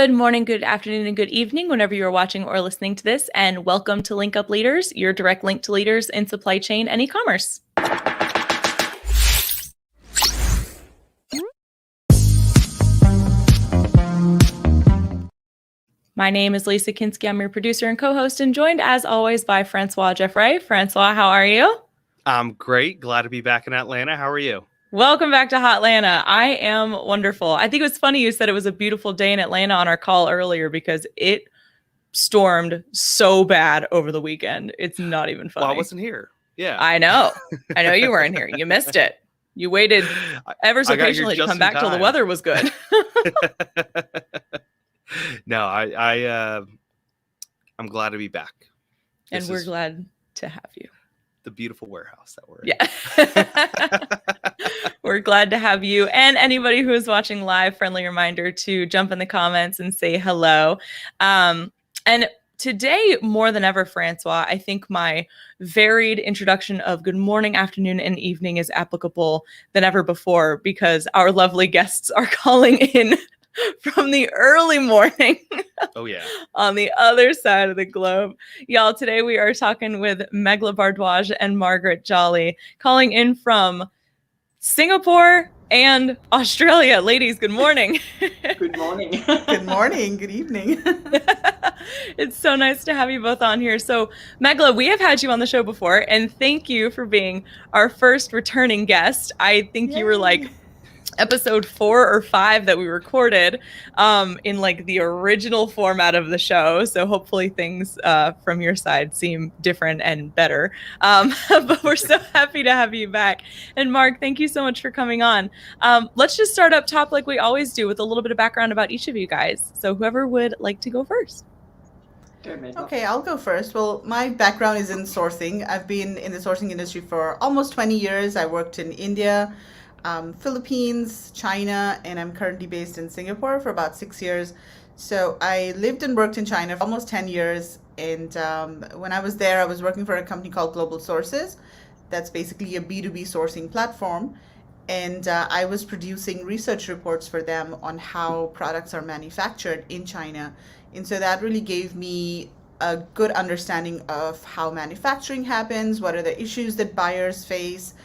Good morning, good afternoon, and good evening whenever you're watching or listening to this, and welcome to Link Up Leaders, your direct link to leaders in supply chain and e-commerce. My name is Lisa Kinski. I'm your producer and co-host, and joined as always by Francois Jeffrey. Francois, how are you? I'm great. Glad to be back in Atlanta. How are you? Welcome back to Hotlanta. I am wonderful. I think it was funny you said it was a beautiful day in Atlanta on our call earlier because it stormed so bad over the weekend. It's not even funny. Well, I wasn't here. Yeah. I know you weren't here. You missed it. You waited ever so patiently to come back till the weather was good. No, I'm glad to be back. And we're glad to have you. The beautiful warehouse that we're in. Yeah. We're glad to have you. And anybody who is watching live, friendly reminder to jump in the comments and say hello. And today, more than ever, Francois, I think my varied introduction of good morning, afternoon, and evening is applicable than ever before because our lovely guests are calling in from the early morning. Oh, yeah. On the other side of the globe. Y'all, today we are talking with Meghla Bhardwaj and Margaret Jolly, calling in from Singapore and Australia. Ladies, good morning. Good morning. Good morning. Good evening. It's so nice to have you both on here. So, Meghla, we have had you on the show before, and thank you for being our first returning guest. I think you were like episode 4 or 5 that we recorded in like the original format of the show. So hopefully things from your side seem different and better. But we're so happy to have you back. And Mark, thank you so much for coming on. Let's just start up top like we always do with a little bit of background about each of you guys. So whoever would like to go first. Okay, I'll go first. Well, my background is in sourcing. I've been in the sourcing industry for almost 20 years. I worked in India, Philippines, China, and I'm currently based in Singapore for about 6 years. So I lived and worked in China for almost 10 years. And when I was there, I was working for a company called Global Sources. That's basically a B2B sourcing platform. And I was producing research reports for them on how products are manufactured in China. And so that really gave me a good understanding of how manufacturing happens, what are the issues that buyers face.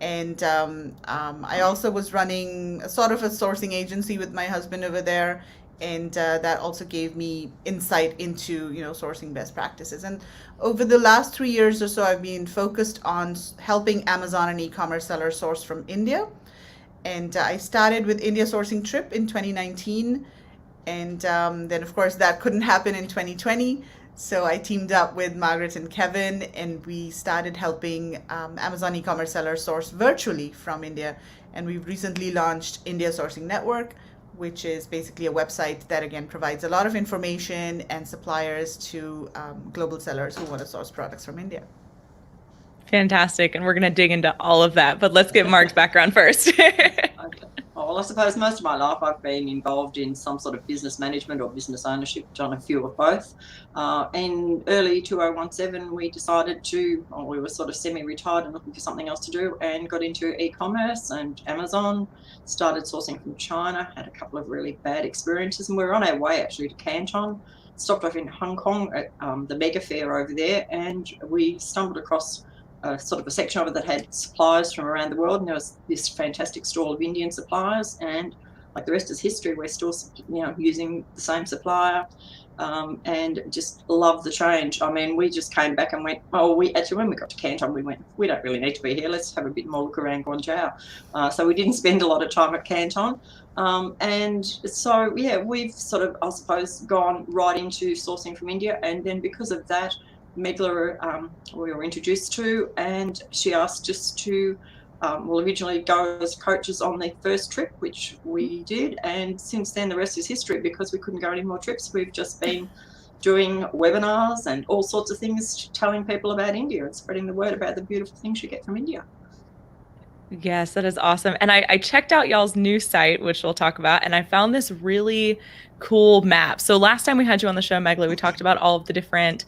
And I also was running a sort of a sourcing agency with my husband over there. And that also gave me insight into, sourcing best practices. And over the last 3 years or so, I've been focused on helping Amazon and e-commerce sellers source from India. And I started with India Sourcing Trip in 2019. And then, of course, that couldn't happen in 2020. So I teamed up with Margaret and Kevin, and we started helping Amazon e-commerce sellers source virtually from India. And we've recently launched India Sourcing Network, which is basically a website that, again, provides a lot of information and suppliers to global sellers who want to source products from India. Fantastic. And we're going to dig into all of that. But let's get Mark's background first. Okay. Well, I suppose most of my life I've been involved in some sort of business management or business ownership, done a few of both. In early 2017, we decided we were sort of semi-retired and looking for something else to do and got into e-commerce and Amazon, started sourcing from China, had a couple of really bad experiences, and we were on our way actually to Canton, stopped off in Hong Kong at the mega fair over there, and we stumbled across sort of a section of it that had suppliers from around the world, and there was this fantastic stall of Indian suppliers, and like the rest is history, we're still using the same supplier, and just love the change. I mean, we just came back and went, when we got to Canton, we went, we don't really need to be here, let's have a bit more look around Guangzhou. So we didn't spend a lot of time at Canton, and so we've sort of, I suppose, gone right into sourcing from India, and then because of that, Meghla we were introduced to, and she asked us to originally go as coaches on the first trip, which we did, and since then the rest is history. Because we couldn't go any more trips, we've just been doing webinars and all sorts of things, telling people about India and spreading the word about the beautiful things you get from India. Yes, that is awesome. And I checked out y'all's new site, which we'll talk about, and I found this really cool map. So last time we had you on the show, Meghla, we talked about all of the different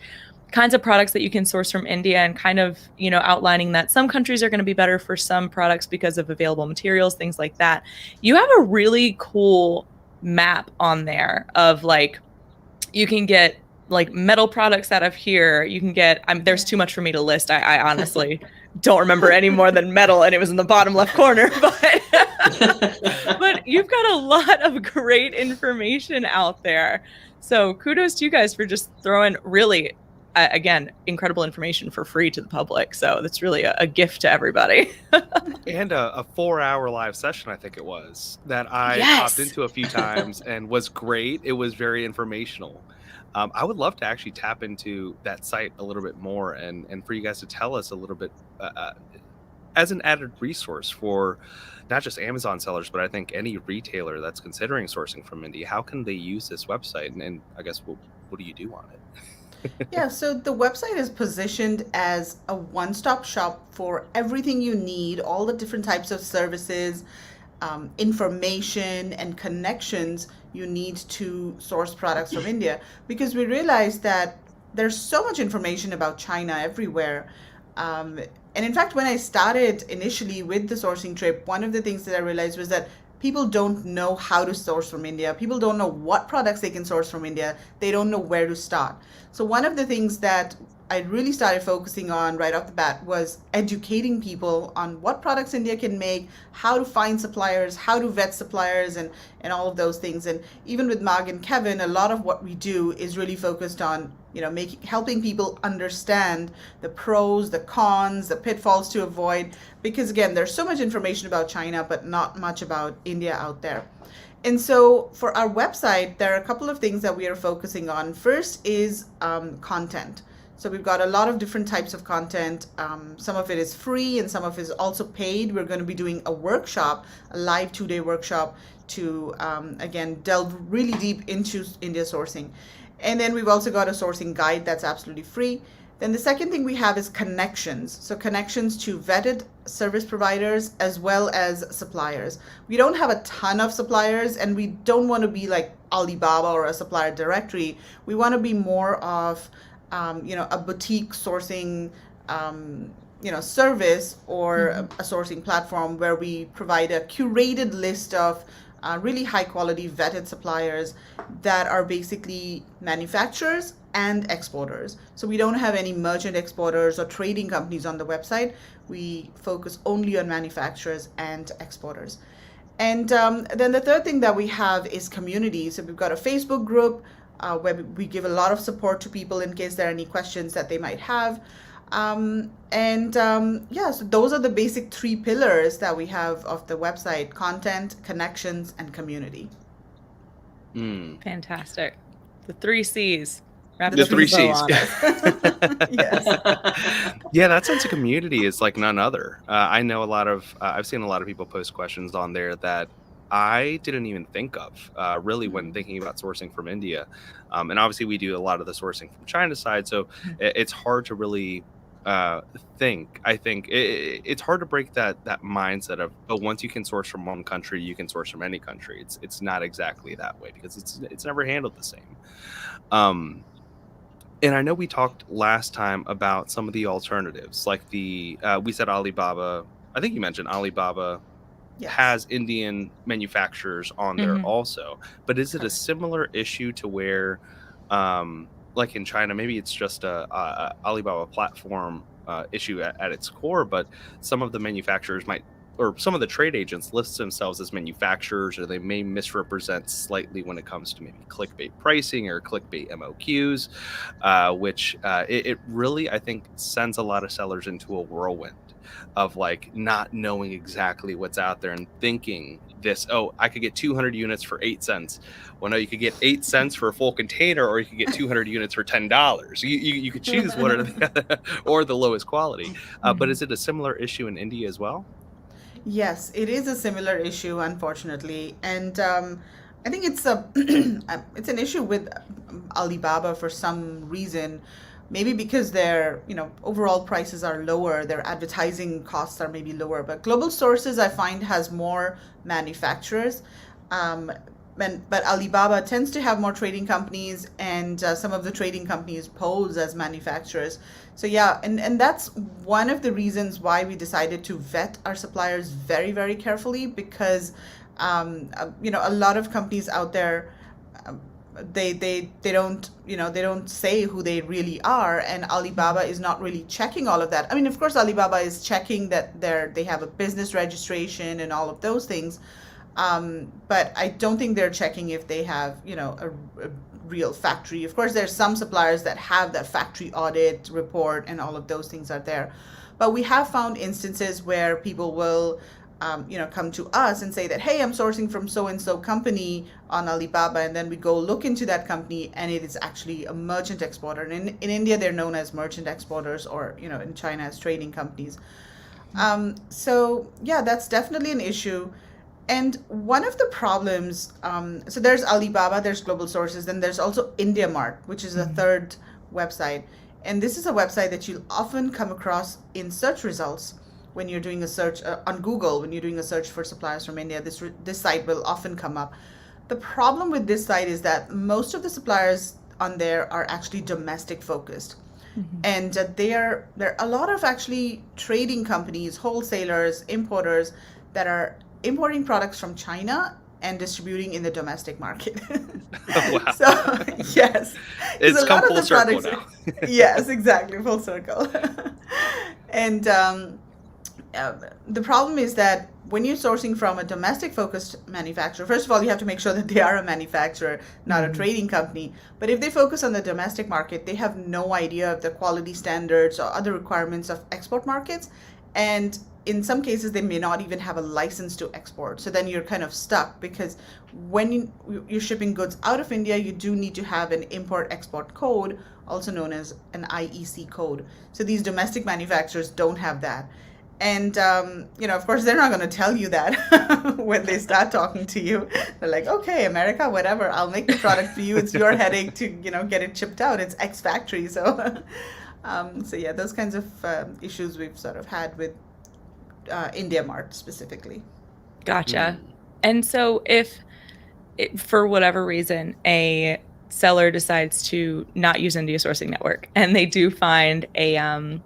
kinds of products that you can source from India, and kind of, outlining that some countries are going to be better for some products because of available materials, things like that. You have a really cool map on there of like, you can get like metal products out of here. You can get, there's too much for me to list. I honestly don't remember any more than metal, and it was in the bottom left corner, but you've got a lot of great information out there. So kudos to you guys for just throwing really, again, incredible information for free to the public. So that's really a gift to everybody. And a 4-hour live session, I think it was, that I popped into a few times and was great. It was very informational. I would love to actually tap into that site a little bit more and for you guys to tell us a little bit as an added resource for not just Amazon sellers, but I think any retailer that's considering sourcing from India. How can they use this website? And I guess, what do you do on it? Yeah, so the website is positioned as a one-stop shop for everything you need, all the different types of services, information, and connections you need to source products from India. Because we realized that there's so much information about China everywhere. And in fact, when I started initially with the sourcing trip, one of the things that I realized was that people don't know how to source from India. People don't know what products they can source from India. They don't know where to start. So one of the things that I really started focusing on right off the bat was educating people on what products India can make, how to find suppliers, how to vet suppliers, and all of those things. And even with Marg and Kevin, a lot of what we do is really focused on, helping people understand the pros, the cons, the pitfalls to avoid. Because again, there's so much information about China, but not much about India out there. And so for our website, there are a couple of things that we are focusing on. First is content. So we've got a lot of different types of content. Some of it is free and some of it is also paid. We're going to be doing a workshop, a live 2-day workshop to, again, delve really deep into India sourcing. And then we've also got a sourcing guide that's absolutely free. Then the second thing we have is connections. So connections to vetted service providers as well as suppliers. We don't have a ton of suppliers, and we don't want to be like Alibaba or a supplier directory. We want to be more of a boutique sourcing, service or a sourcing platform where we provide a curated list of really high quality vetted suppliers that are basically manufacturers and exporters. So we don't have any merchant exporters or trading companies on the website. We focus only on manufacturers and exporters. And then the third thing that we have is community. So we've got a Facebook group where we give a lot of support to people in case there are any questions that they might have. So those are the basic 3 pillars that we have of the website: content, connections, and community. Fantastic. The 3 C's. The 3 C's. Yes. Yeah, that sense of community is like none other. I know I've seen a lot of people post questions on there that I didn't even think of really when thinking about sourcing from India. And obviously we do a lot of the sourcing from China side. So it's hard to really think. I think it's hard to break that mindset of, once you can source from one country, you can source from any country. It's not exactly that way, because it's never handled the same. And I know we talked last time about some of the alternatives, like we said Alibaba. I think you mentioned Alibaba has Indian manufacturers on there also. But is it a similar issue to where, like in China, maybe it's just a Alibaba platform issue at its core, but some of the manufacturers or some of the trade agents list themselves as manufacturers, or they may misrepresent slightly when it comes to maybe clickbait pricing or clickbait MOQs, which it really, I think, sends a lot of sellers into a whirlwind of like not knowing exactly what's out there and thinking I could get 200 units for 8 cents. Well, no, you could get 8 cents for a full container, or you could get 200 units for $10. You could choose one or the other, or the lowest quality. But is it a similar issue in India as well? Yes, it is a similar issue, unfortunately. And I think it's an issue with Alibaba for some reason. Maybe because their overall prices are lower, their advertising costs are maybe lower. But Global Sources, I find, has more manufacturers. But Alibaba tends to have more trading companies, and some of the trading companies pose as manufacturers. So yeah, and that's one of the reasons why we decided to vet our suppliers very, very carefully, because A lot of companies out there, they don't say who they really are, and Alibaba is not really checking all of that. I mean, of course, Alibaba is checking that they have a business registration and all of those things, but I don't think they're checking if they have a real factory. Of course, there's some suppliers that have that factory audit report and all of those things are there, but we have found instances where people will come to us and say that, hey, I'm sourcing from so-and-so company on Alibaba, and then we go look into that company, and it is actually a merchant exporter. And in India, they're known as merchant exporters, or in China as trading companies. So yeah, that's definitely an issue. And one of the problems, so there's Alibaba, there's Global Sources, then there's also IndiaMart, which is a third website. And this is a website that you'll often come across in search results. When you're doing a search on Google, when you're doing a search for suppliers from India, this site will often come up. The problem with this site is that most of the suppliers on there are actually domestic focused. And there are a lot of actually trading companies, wholesalers, importers that are importing products from China and distributing in the domestic market. Oh, wow. So, yes. It's come full circle now. Yes, exactly, full circle. And the problem is that when you're sourcing from a domestic focused manufacturer, first of all, you have to make sure that they are a manufacturer, not a trading company. But if they focus on the domestic market, they have no idea of the quality standards or other requirements of export markets. And in some cases, they may not even have a license to export. So then you're kind of stuck, because when you're shipping goods out of India, you do need to have an import-export code, also known as an IEC code. So these domestic manufacturers don't have that. And, of course, they're not going to tell you that when they start talking to you. They're like, okay, America, whatever, I'll make the product for you. It's your headache to, get it shipped out. It's X factory. So, yeah, those kinds of issues we've sort of had with IndiaMart specifically. Gotcha. And so if, for whatever reason, a seller decides to not use India Sourcing Network, and they do find a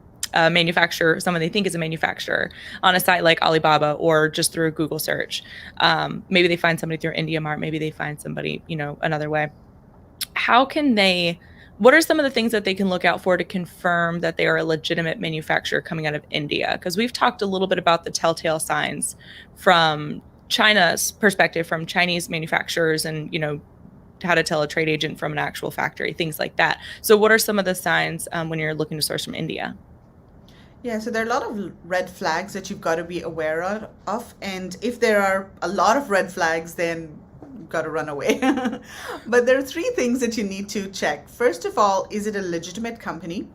manufacturer, someone they think is a manufacturer on a site like Alibaba or just through a Google search. Maybe they find somebody through IndiaMart, maybe they find somebody, another way. What are some of the things that they can look out for to confirm that they are a legitimate manufacturer coming out of India? Because we've talked a little bit about the telltale signs from China's perspective, from Chinese manufacturers, and, how to tell a trade agent from an actual factory, things like that. So what are some of the signs when you're looking to source from India? Yeah, so there are a lot of red flags that you've got to be aware of. And if there are a lot of red flags, then you've got to run away. But there are three things that you need to check. First of all, is it a legitimate company?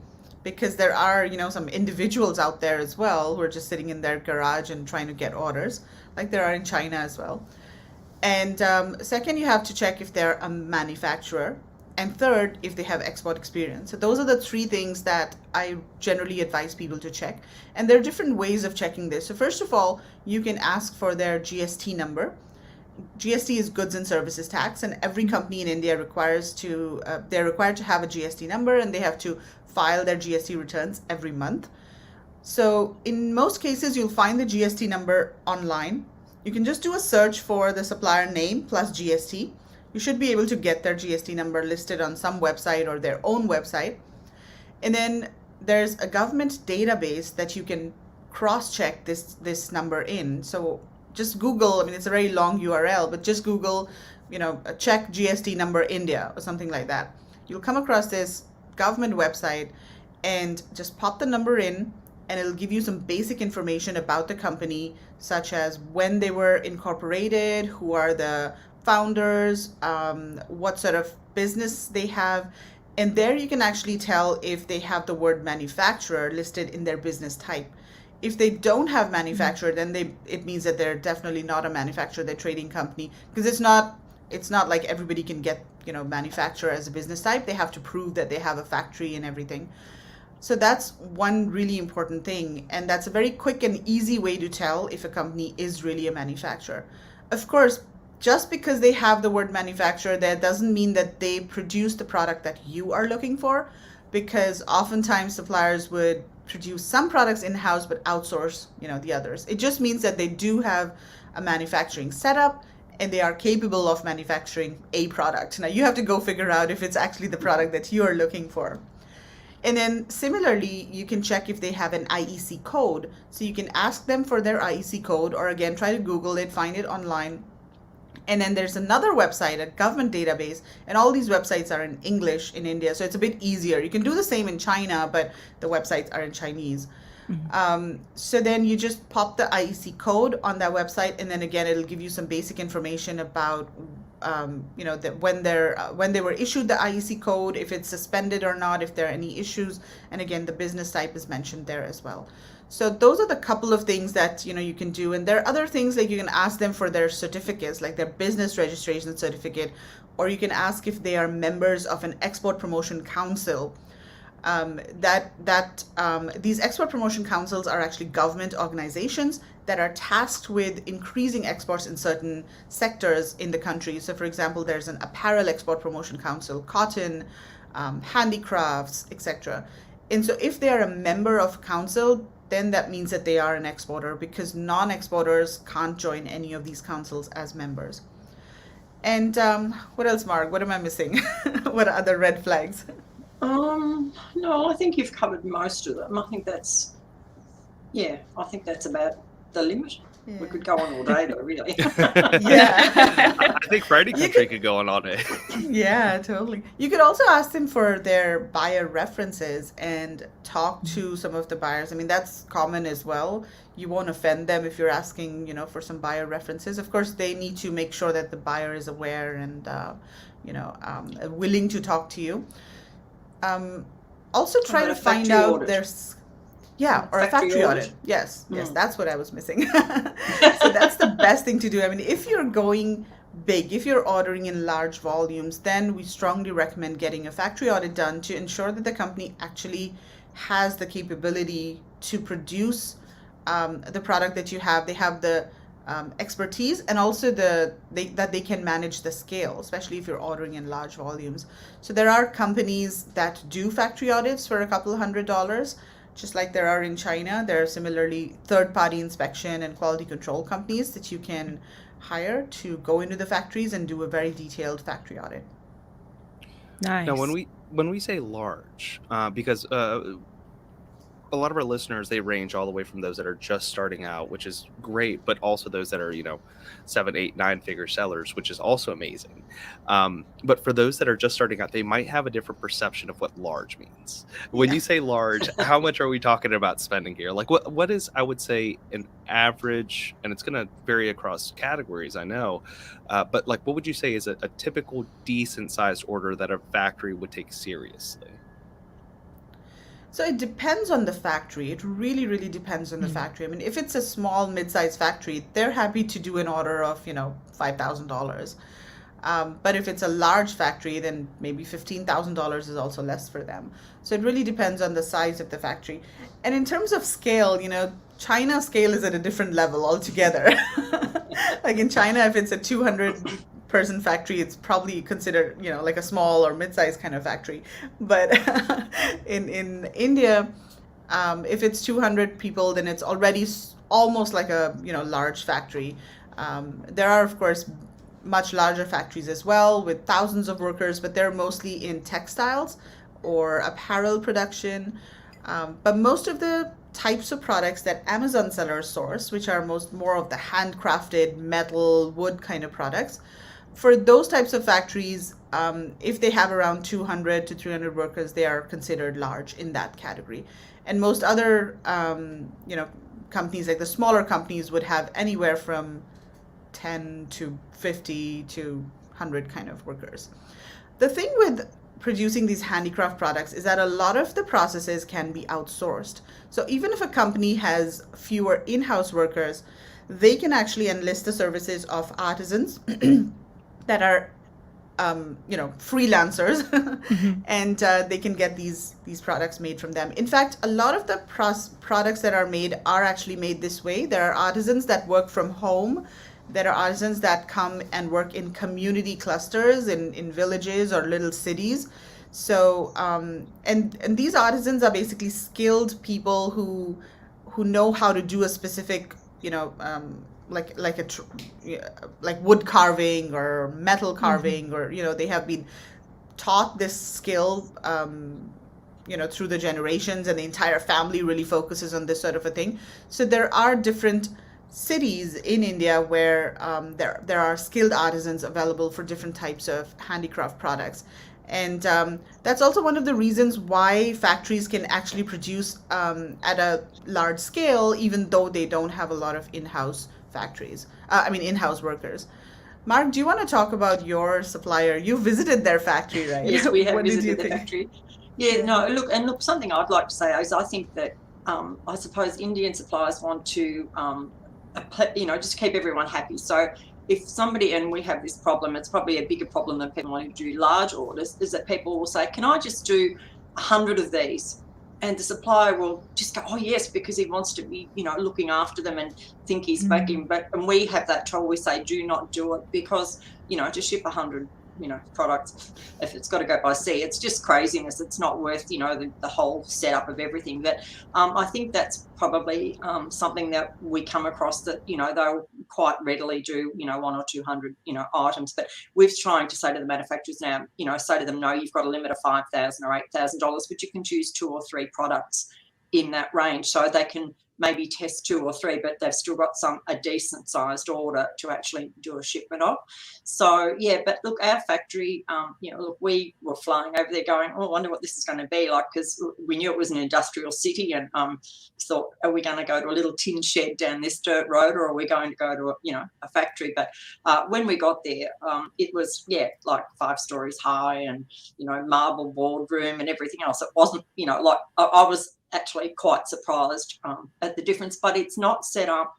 Because there are, some individuals out there as well who are just sitting in their garage and trying to get orders, like there are in China as well. And second, you have to check if they're a manufacturer. And third, if they have export experience. So those are the three things that I generally advise people to check. And there are different ways of checking this. So first of all, you can ask for their GST number. GST is goods and services tax, and every company in India they're required to have a GST number, and they have to file their GST returns every month. So in most cases, you'll find the GST number online. You can just do a search for the supplier name plus GST. You should be able to get their GST number listed on some website or their own website. And then there's a government database that you can cross-check this number in. So just Google, it's a very long URL, but just Google, check GST number India or something like that. You'll come across this government website and just pop the number in, and it'll give you some basic information about the company, such as when they were incorporated, who are the founders, what sort of business they have. And there you can actually tell if they have the word manufacturer listed in their business type. If they don't have manufacturer, then it means that they're definitely not a manufacturer, they're a trading company, because it's not like everybody can get, manufacturer as a business type. They have to prove that they have a factory and everything. So that's one really important thing. And that's a very quick and easy way to tell if a company is really a manufacturer. Of course, just because they have the word manufacturer, that doesn't mean that they produce the product that you are looking for. because oftentimes suppliers would produce some products in-house but outsource, the others. It just means that they do have a manufacturing setup and they are capable of manufacturing a product. Now you have to go figure out if it's actually the product that you are looking for. And then similarly, you can check if they have an IEC code. So you can ask them for their IEC code, or again, try to Google it, find it online. And then there's another website, a government database, and all these websites are in English in India, so it's a bit easier. You can do the same in China, but the websites are in Chinese. So then you just pop the IEC code on that website, and then again, it'll give you some basic information about, when they were issued the IEC code, if it's suspended or not, if there are any issues, and again, the business type is mentioned there as well. So those are the couple of things that you can do, and there are other things like you can ask them for their certificates, like their business registration certificate, or you can ask if they are members of an export promotion council. These export promotion councils are actually government organizations that are tasked with increasing exports in certain sectors in the country. So for example, there's an apparel export promotion council, cotton, handicrafts, etc. And so if they are a member of council, then that means that they are an exporter, because non-exporters can't join any of these councils as members. And what else, Marg? What am I missing? What are other red flags? No, I think you've covered most of them. I think that's about the limit. Yeah. We could go on all day, though, really. Yeah. I think Friday Country could go on all day. Yeah, totally. You could also ask them for their buyer references and talk to some of the buyers. I mean, that's common as well. You won't offend them if you're asking, for some buyer references. Of course, they need to make sure that the buyer is aware and, willing to talk to you. Also try to find out there's... Yeah, or a factory audit. Yes, that's what I was missing. So that's the best thing to do. I mean, if you're going big, if you're ordering in large volumes, then we strongly recommend getting a factory audit done to ensure that the company actually has the capability to produce the product that you have. They have the expertise, and also that they can manage the scale, especially if you're ordering in large volumes. So there are companies that do factory audits for a couple $100. Just like there are in China, there are similarly third-party inspection and quality control companies that you can hire to go into the factories and do a very detailed factory audit. Nice. Now, when we say large, because a lot of our listeners, they range all the way from those that are just starting out, which is great, but also those that are 7, 8, 9-figure sellers, which is also amazing. But for those that are just starting out, they might have a different perception of what large means. When you say large, how much are we talking about spending here? Like what is, I would say, an average, and it's going to vary across categories, I know, but like what would you say is a typical decent sized order that a factory would take seriously? So it depends on the factory. It really, really depends on the factory. I mean, if it's a small, mid-sized factory, they're happy to do an order of, $5,000. But if it's a large factory, then maybe $15,000 is also less for them. So it really depends on the size of the factory. And in terms of scale, China scale is at a different level altogether. Like in China, if it's a 200-person factory, it's probably considered, like a small or mid-sized kind of factory. But in India, if it's 200 people, then it's already almost like a, large factory. There are, of course, much larger factories as well with thousands of workers, but they're mostly in textiles or apparel production. But most of the types of products that Amazon sellers source, which are more of the handcrafted metal, wood kind of products, for those types of factories, if they have around 200 to 300 workers, they are considered large in that category. And most other, companies, like the smaller companies, would have anywhere from 10 to 50 to 100 kind of workers. The thing with producing these handicraft products is that a lot of the processes can be outsourced. So even if a company has fewer in-house workers, they can actually enlist the services of artisans that are, freelancers, and they can get these products made from them. In fact, a lot of the products that are made are actually made this way. There are artisans that work from home. There are artisans that come and work in community clusters in villages or little cities. So, and these artisans are basically skilled people who know how to do a specific, like like wood carving or metal carving, or they have been taught this skill, through the generations, and the entire family really focuses on this sort of a thing. So there are different cities in India where there are skilled artisans available for different types of handicraft products. And that's also one of the reasons why factories can actually produce at a large scale, even though they don't have a lot of in-house factories. In-house workers. Mark, do you want to talk about your supplier? You visited their factory, right? Yes, we have visited the factory. Yeah, no, look, something I'd like to say is I think that I suppose Indian suppliers want to, just keep everyone happy. So if somebody, and we have this problem, it's probably a bigger problem than people wanting to do large orders, is that people will say, can I just do 100 of these? And the supplier will just go, oh yes, because he wants to be, looking after them and think he's making. And we have that trouble. We say, do not do it, because, to ship 100, products, if it's got to go by sea, it's just craziness. It's not worth, the whole setup of everything. But I think that's probably something that we come across, that, they'll quite readily do, 100 or 200, items. But we're trying to say to the manufacturers now, say to them, no, you've got a limit of $5,000 or $8,000, but you can choose 2 or 3 products in that range, so they can maybe test 2 or 3, but they've still got a decent sized order to actually do a shipment of. So yeah, but look, our factory, we were flying over there going, oh, I wonder what this is going to be like, because we knew it was an industrial city, and thought, are we going to go to a little tin shed down this dirt road, or are we going to go to a factory? But when we got there, it was like 5 stories high, and marble boardroom and everything else. It wasn't like I was actually quite surprised at the difference, but it's not set up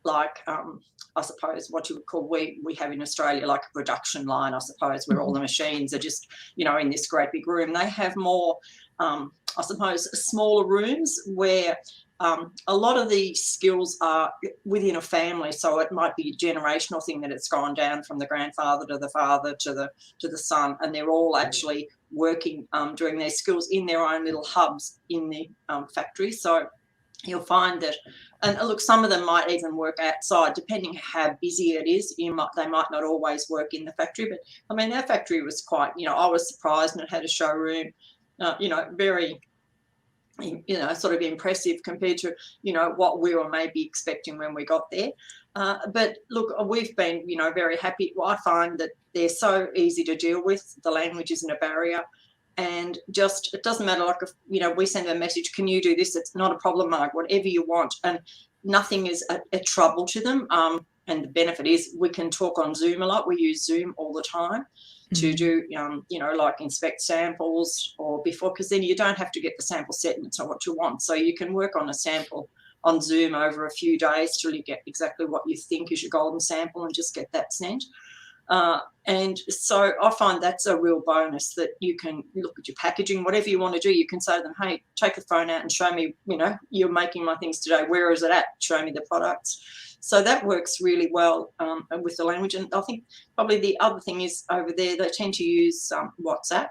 like I suppose what you would call we have in Australia, like a production line, I suppose, where all the machines are just in this great big room. They have more I suppose smaller rooms where a lot of the skills are within a family, so it might be a generational thing that it's gone down from the grandfather to the father to the son, and they're all actually working, doing their skills in their own little hubs in the factory. So you'll find that, and look, some of them might even work outside, depending how busy it is. They might not always work in the factory, but I mean, our factory was quite, I was surprised, and it had a showroom, very sort of impressive compared to, what we were maybe expecting when we got there. But look, we've been, very happy. I find that they're so easy to deal with. The language isn't a barrier. And just, it doesn't matter, like, if, we send a message, can you do this? It's not a problem, Mark, whatever you want. And nothing is a trouble to them. And the benefit is we can talk on Zoom a lot. We use Zoom all the time to do, like inspect samples or before, because then you don't have to get the sample set and it's not what you want. So you can work on a sample on Zoom over a few days till you get exactly what you think is your golden sample and just get that sent. And so I find that's a real bonus, that you can look at your packaging, whatever you want to do. You can say to them, hey, take the phone out and show me, you're making my things today. Where is it at? Show me the products. So that works really well with the language. And I think probably the other thing is over there, they tend to use WhatsApp.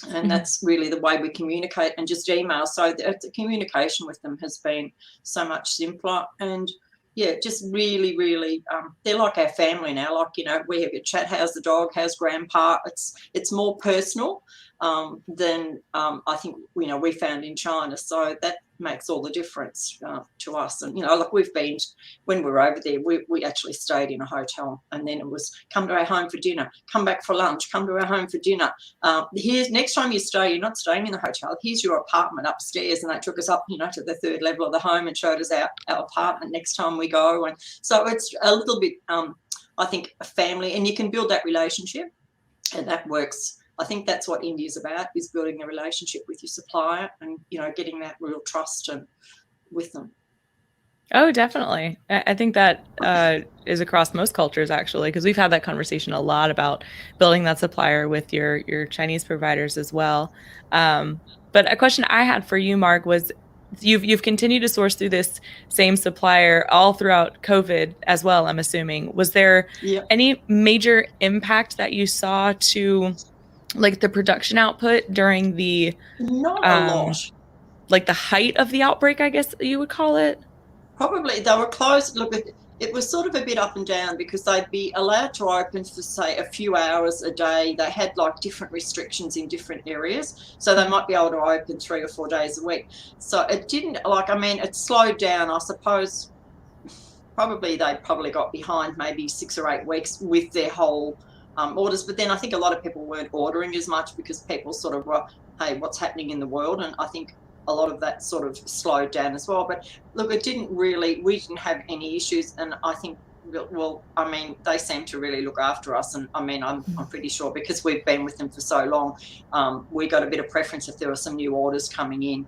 And that's really the way we communicate, and just email. So the communication with them has been so much simpler. And yeah, just really, really, they're like our family now. Like, we have a chat, how's the dog, how's grandpa? It's more personal than I think, we found in China. So that makes all the difference to us. And, like we've been, when we were over there, we actually stayed in a hotel, and then it was come to our home for dinner, come back for lunch, come to our home for dinner. Here's, next time you stay, you're not staying in the hotel, here's your apartment upstairs. And they took us up, to the 3rd level of the home and showed us our apartment next time we go. And so it's a little bit, I think, a family, and you can build that relationship, and that works. I think that's what India's about, is building a relationship with your supplier and, getting that real trust with them. Oh, definitely. I think that is across most cultures, actually, because we've had that conversation a lot about building that supplier with your Chinese providers as well. But a question I had for you, Mark, was you've continued to source through this same supplier all throughout COVID as well, I'm assuming. Was there any major impact that you saw to like the production output during the not a lot, like the height of the outbreak, I guess you would call it? Probably they were closed. Look, it was sort of a bit up and down because they'd be allowed to open for, say, a few hours a day. They had like different restrictions in different areas. So they might be able to open 3 or 4 days a week. So it didn't, like, I mean, it slowed down, I suppose. Probably they probably got behind maybe 6 or 8 weeks with their whole orders. But then I think a lot of people weren't ordering as much because people sort of were, hey, what's happening in the world? And I think a lot of that sort of slowed down as well. But look, we didn't have any issues. And I think, well, I mean, they seem to really look after us. And I mean, I'm pretty sure because we've been with them for so long, we got a bit of preference if there were some new orders coming in.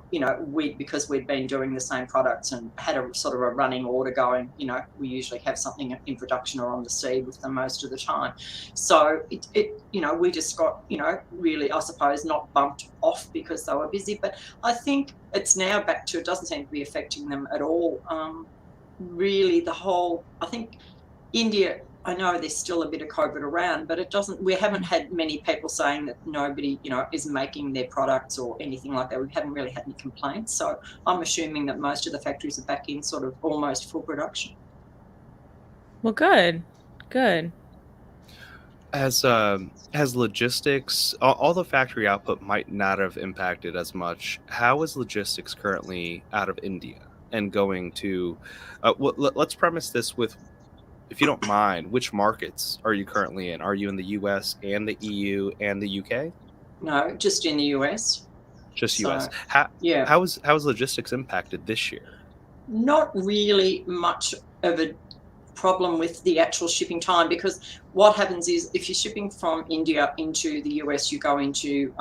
You know, because we'd been doing the same products and had a sort of a running order going, you know, we usually have something in production or on the seed with them most of the time. So it you know, we just got, you know, really, I suppose, not bumped off because they were busy. But I think it's now back to, it doesn't seem to be affecting them at all. Really, I think India, I know there's still a bit of COVID around, but we haven't had many people saying that nobody, you know, is making their products or anything like that. We haven't really had any complaints. So I'm assuming that most of the factories are back in sort of almost full production. Well, good. As logistics, all the factory output might not have impacted as much. How is logistics currently out of India and going to, let's premise this with, if you don't mind, which markets are you currently in? Are you in the US and the EU and the UK? No, just in the US. Just US. How is logistics impacted this year? Not really much of a problem with the actual shipping time, because what happens is if you're shipping from India into the US, you go into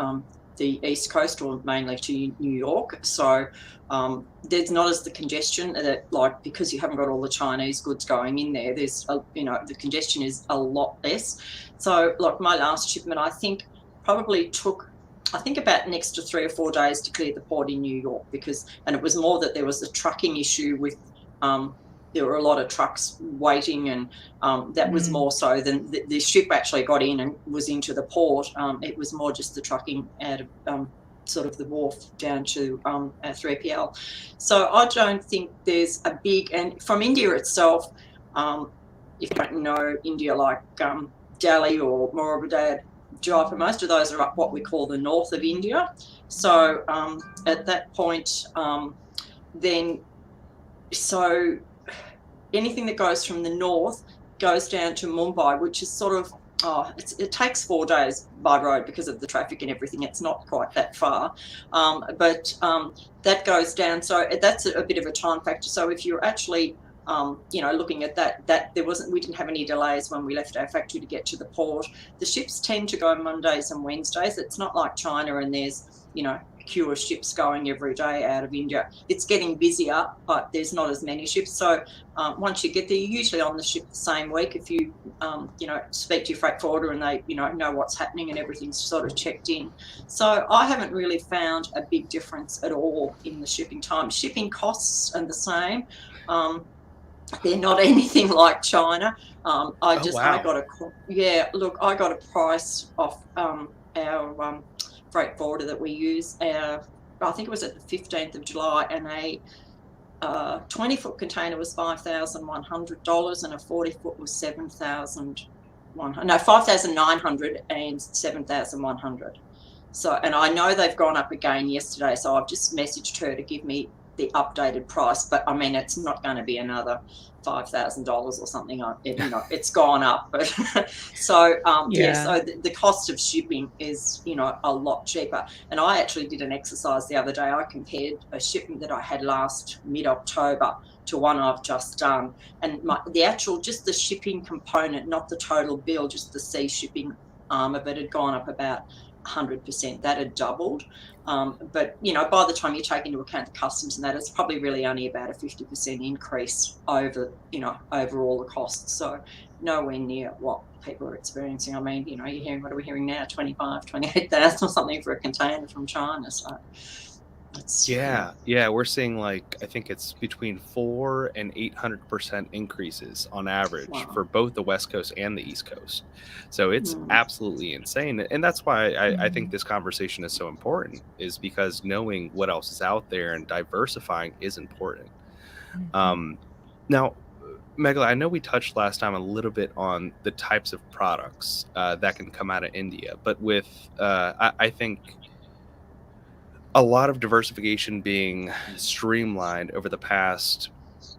the East Coast or mainly to New York. So there's not as the congestion that, like, because you haven't got all the Chinese goods going in there, there's, you know, the congestion is a lot less. So like my last shipment, I think probably took, about next to 3 or 4 days to clear the port in New York, and it was more that there was a trucking issue with, there were a lot of trucks waiting, and that was more so than the ship actually got in and was into the port. It was more just the trucking out of sort of the wharf down to 3PL. So I don't think there's a big, and from India itself, if you don't know India, like Delhi or Moradabad, Jaipa, most of those are up what we call the north of India. So at that point, so anything that goes from the north goes down to Mumbai, which is sort of, it takes 4 days by road because of the traffic and everything. It's not quite that far, but that goes down. So that's a bit of a time factor. So if you're actually, you know, looking at that we didn't have any delays when we left our factory to get to the port. The ships tend to go Mondays and Wednesdays. It's not like China and there's, you know, queue of ships going every day out of India. It's getting busier, but there's not as many ships. So once you get there, you're usually on the ship the same week. If you, you know, speak to your freight forwarder and they, you know what's happening and everything's sort of checked in. So I haven't really found a big difference at all in the shipping time. Shipping costs are the same. They're not anything like China. I got a price off our freight forwarder that we use. I think it was at the 15th of July, and a 20-foot container was $5,100 and a 40-foot was $5,900 and $7,100. So, and I know they've gone up again yesterday, so I've just messaged her to give me the updated price, but I mean, it's not going to be another $5,000 or something. You know, it's gone up, but so so the cost of shipping is, you know, a lot cheaper. And I actually did an exercise the other day. I compared a shipment that I had last mid-October to one I've just done, and just the shipping component, not the total bill, just the sea shipping arm of it had gone up about 100%. That had doubled. But, you know, by the time you take into account the customs and that, it's probably really only about a 50% increase over all the costs. So nowhere near what people are experiencing. I mean, you know, you're hearing, what are we hearing now? 28,000 or something for a container from China. So We're seeing like, I think it's between 400% and 800% increases on average for both the West Coast and the East Coast. So it's absolutely insane. And that's why I think this conversation is so important, is because knowing what else is out there and diversifying is important. Now, Meghla, I know we touched last time a little bit on the types of products that can come out of India, but with, I think, a lot of diversification being streamlined over the past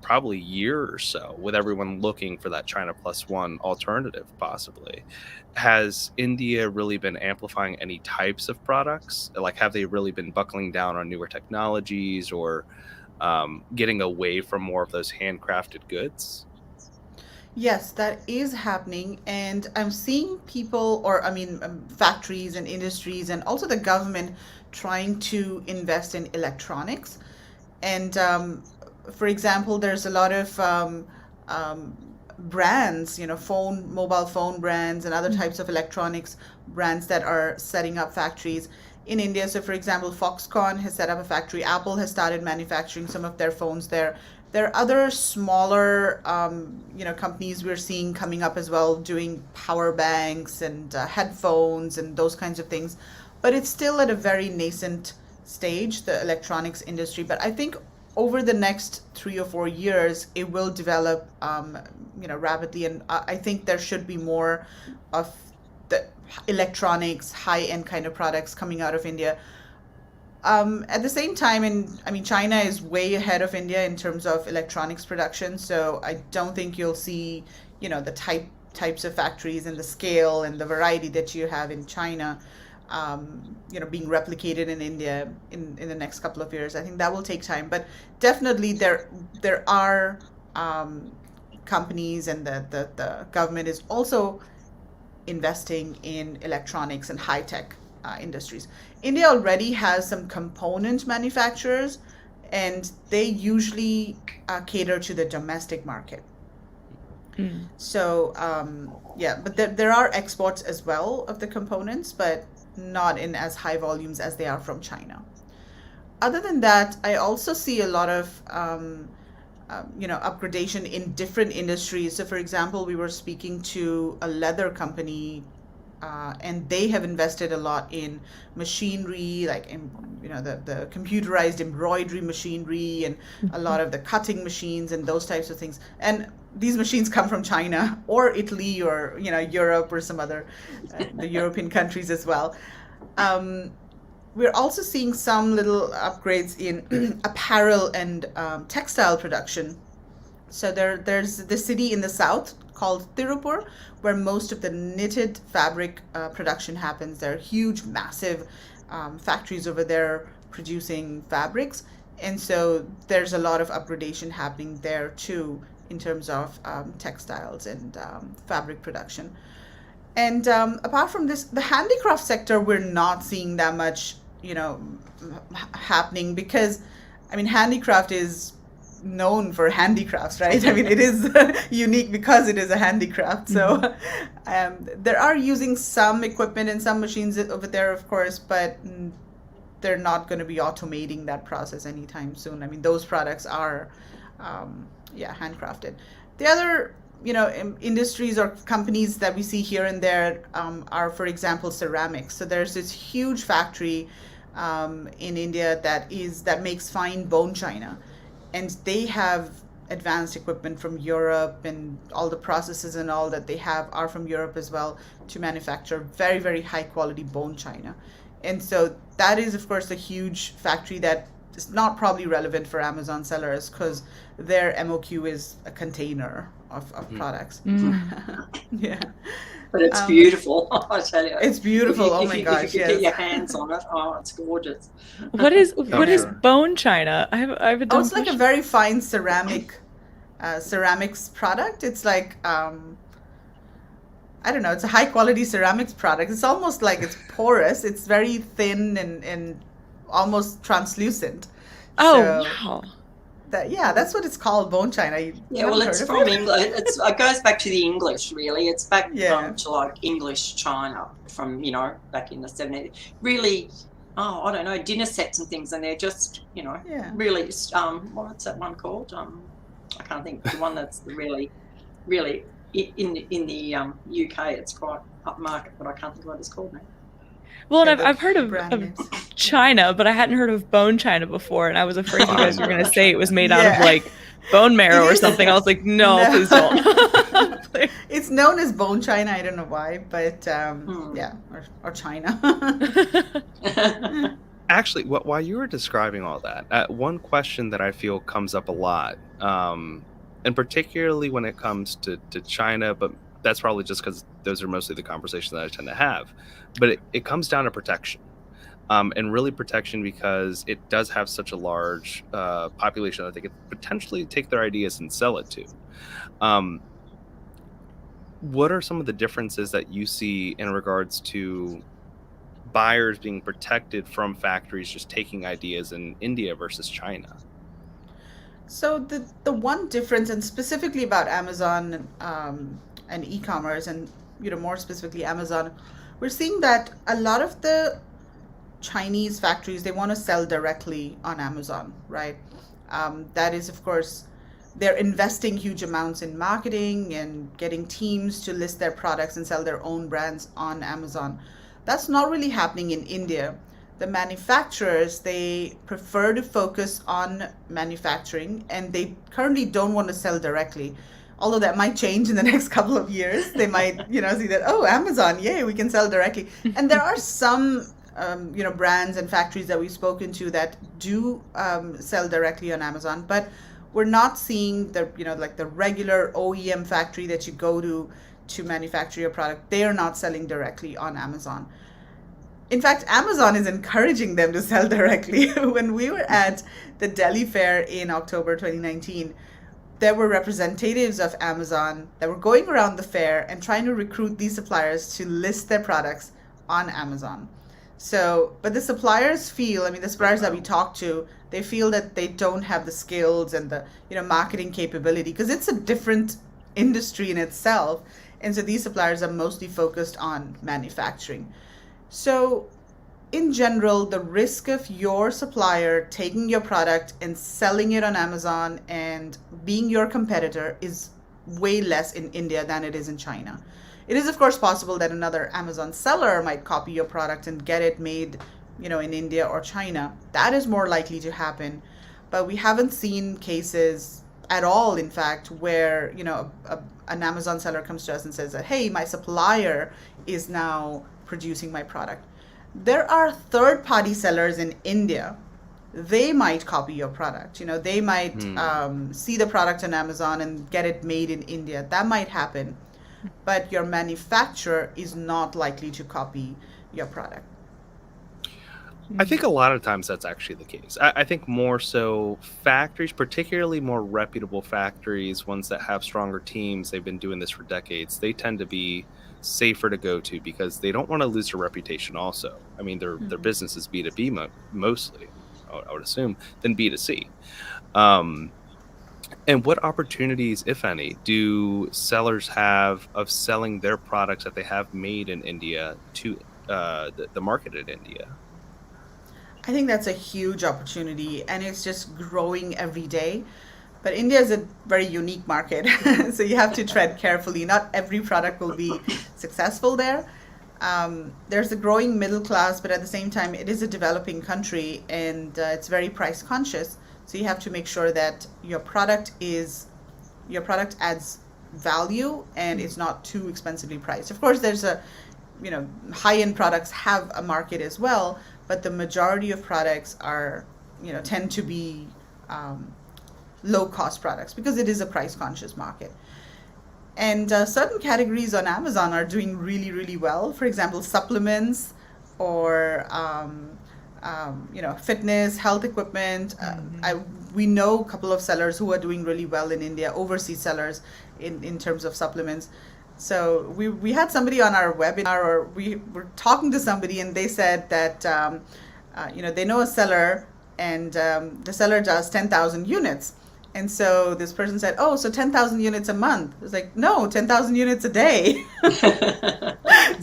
probably year or so, with everyone looking for that China plus one alternative, possibly. Has India really been amplifying any types of products? Like, have they really been buckling down on newer technologies, or getting away from more of those handcrafted goods? Yes, that is happening. And I'm seeing people, or factories and industries, and also the government trying to invest in electronics. And for example, there's a lot of brands, mobile phone brands and other types of electronics brands that are setting up factories in India. So for example, Foxconn has set up a factory. Apple has started manufacturing some of their phones there. There are other smaller, companies we're seeing coming up as well, doing power banks and headphones and those kinds of things. But it's still at a very nascent stage, the electronics industry. But I think over the next 3 or 4 years, it will develop, rapidly. And I think there should be more of the electronics, high-end kind of products coming out of India. At the same time, China is way ahead of India in terms of electronics production. So I don't think you'll see, the types of factories and the scale and the variety that you have in China, being replicated in India in the next couple of years. I think that will take time, but definitely there are companies, and the government is also investing in electronics and high-tech industries. India already has some component manufacturers, and they usually cater to the domestic market. So, but there are exports as well of the components, but not in as high volumes as they are from China. Other than that, I also see a lot of upgradation in different industries. So for example, we were speaking to a leather company, and they have invested a lot in machinery, like the computerized embroidery machinery, and a lot of the cutting machines and those types of things. And these machines come from China or Italy or Europe or some other the European countries as well. We're also seeing some little upgrades in apparel and textile production. So there's the city in the south called Tirupur, where most of the knitted fabric production happens. There are huge, massive factories over there producing fabrics. And so there's a lot of upgradation happening there too, in terms of textiles and fabric production. And apart from this, the handicraft sector, we're not seeing that much, happening, because, handicraft is known for handicrafts, right? It is unique because it is a handicraft. So they're using some equipment and some machines over there, of course, but they're not going to be automating that process anytime soon. Those products are handcrafted. The other industries or companies that we see here and there are, for example, ceramics. So there's this huge factory in India that makes fine bone china, and they have advanced equipment from Europe, and all the processes and all that they have are from Europe as well, to manufacture very, very high quality bone china. And so that is, of course, a huge factory that is not probably relevant for Amazon sellers, because their MOQ is a container of products. Yeah. But it's beautiful, I tell you. It's beautiful. Oh my gosh! If you get your hands on it, it's gorgeous. What is bone china? I have a dumb it's like a very fine ceramics product. It's like I don't know. It's a high quality ceramics product. It's almost like it's porous. It's very thin and almost translucent. Wow. That's what it's called, bone china. It's from English. It goes back to the English, really. It's back to like English China from back in the 70s. Really, I don't know, dinner sets and things, and they're just, really, what's that one called? I can't think. The one that's really, really in the UK, it's quite upmarket, but I can't think of what it's called now. Well, and I've heard of China, but I hadn't heard of bone china before, and I was afraid you guys were going to say it was made out of like bone marrow or something. I was like, no. Please don't. It's known as bone china. I don't know why, but or China. Actually, while you were describing all that, one question that I feel comes up a lot, and particularly when it comes to China, but that's probably just because those are mostly the conversations that I tend to have. But it comes down to protection, and really protection because it does have such a large population that they could potentially take their ideas and sell it to. What are some of the differences that you see in regards to buyers being protected from factories just taking ideas in India versus China? So the one difference, and specifically about Amazon and e-commerce, and more specifically Amazon, we're seeing that a lot of the Chinese factories, they want to sell directly on Amazon, right? That is, of course, they're investing huge amounts in marketing and getting teams to list their products and sell their own brands on Amazon. That's not really happening in India. The manufacturers, they prefer to focus on manufacturing, and they currently don't want to sell directly. Although that might change in the next couple of years. They might, see that, Amazon, yay, we can sell directly. And there are some, brands and factories that we've spoken to that do sell directly on Amazon, but we're not seeing the, like the regular OEM factory that you go to manufacture your product. They are not selling directly on Amazon. In fact, Amazon is encouraging them to sell directly. When we were at the Delhi Fair in October 2019, there were representatives of Amazon that were going around the fair and trying to recruit these suppliers to list their products on Amazon. So, but the suppliers feel, the suppliers that we talk to, they feel that they don't have the skills and the, marketing capability, because it's a different industry in itself. And so these suppliers are mostly focused on manufacturing. So in general, the risk of your supplier taking your product and selling it on Amazon and being your competitor is way less in India than it is in China. It is, of course, possible that another Amazon seller might copy your product and get it made, in India or China. That is more likely to happen. But we haven't seen cases at all, in fact, where, an Amazon seller comes to us and says that, hey, my supplier is now producing my product. There are third-party sellers in India. They might copy your product. They might see the product on Amazon and get it made in India. That might happen. But your manufacturer is not likely to copy your product. I think a lot of times that's actually the case. I think more so factories, particularly more reputable factories, ones that have stronger teams, they've been doing this for decades, they tend to be safer to go to because they don't want to lose their reputation also. Their business is B2B mostly, I would assume, than B2C. And what opportunities, if any, do sellers have of selling their products that they have made in India to the market in India? I think that's a huge opportunity, and it's just growing every day. But India is a very unique market, so you have to tread carefully. Not every product will be successful there. There's a growing middle class, but at the same time, it is a developing country, and it's very price conscious. So you have to make sure that your product adds value and it's not too expensively priced. Of course, there's high-end products have a market as well, but the majority of products are, tend to be low-cost products because it is a price-conscious market. And certain categories on Amazon are doing really, really well. For example, supplements or fitness, health equipment. We know a couple of sellers who are doing really well in India, overseas sellers in terms of supplements. So we had somebody on our webinar, or we were talking to somebody, and they said that they know a seller, and the seller does 10,000 units. And so this person said, oh, so 10,000 units a month. It's like, no, 10,000 units a day.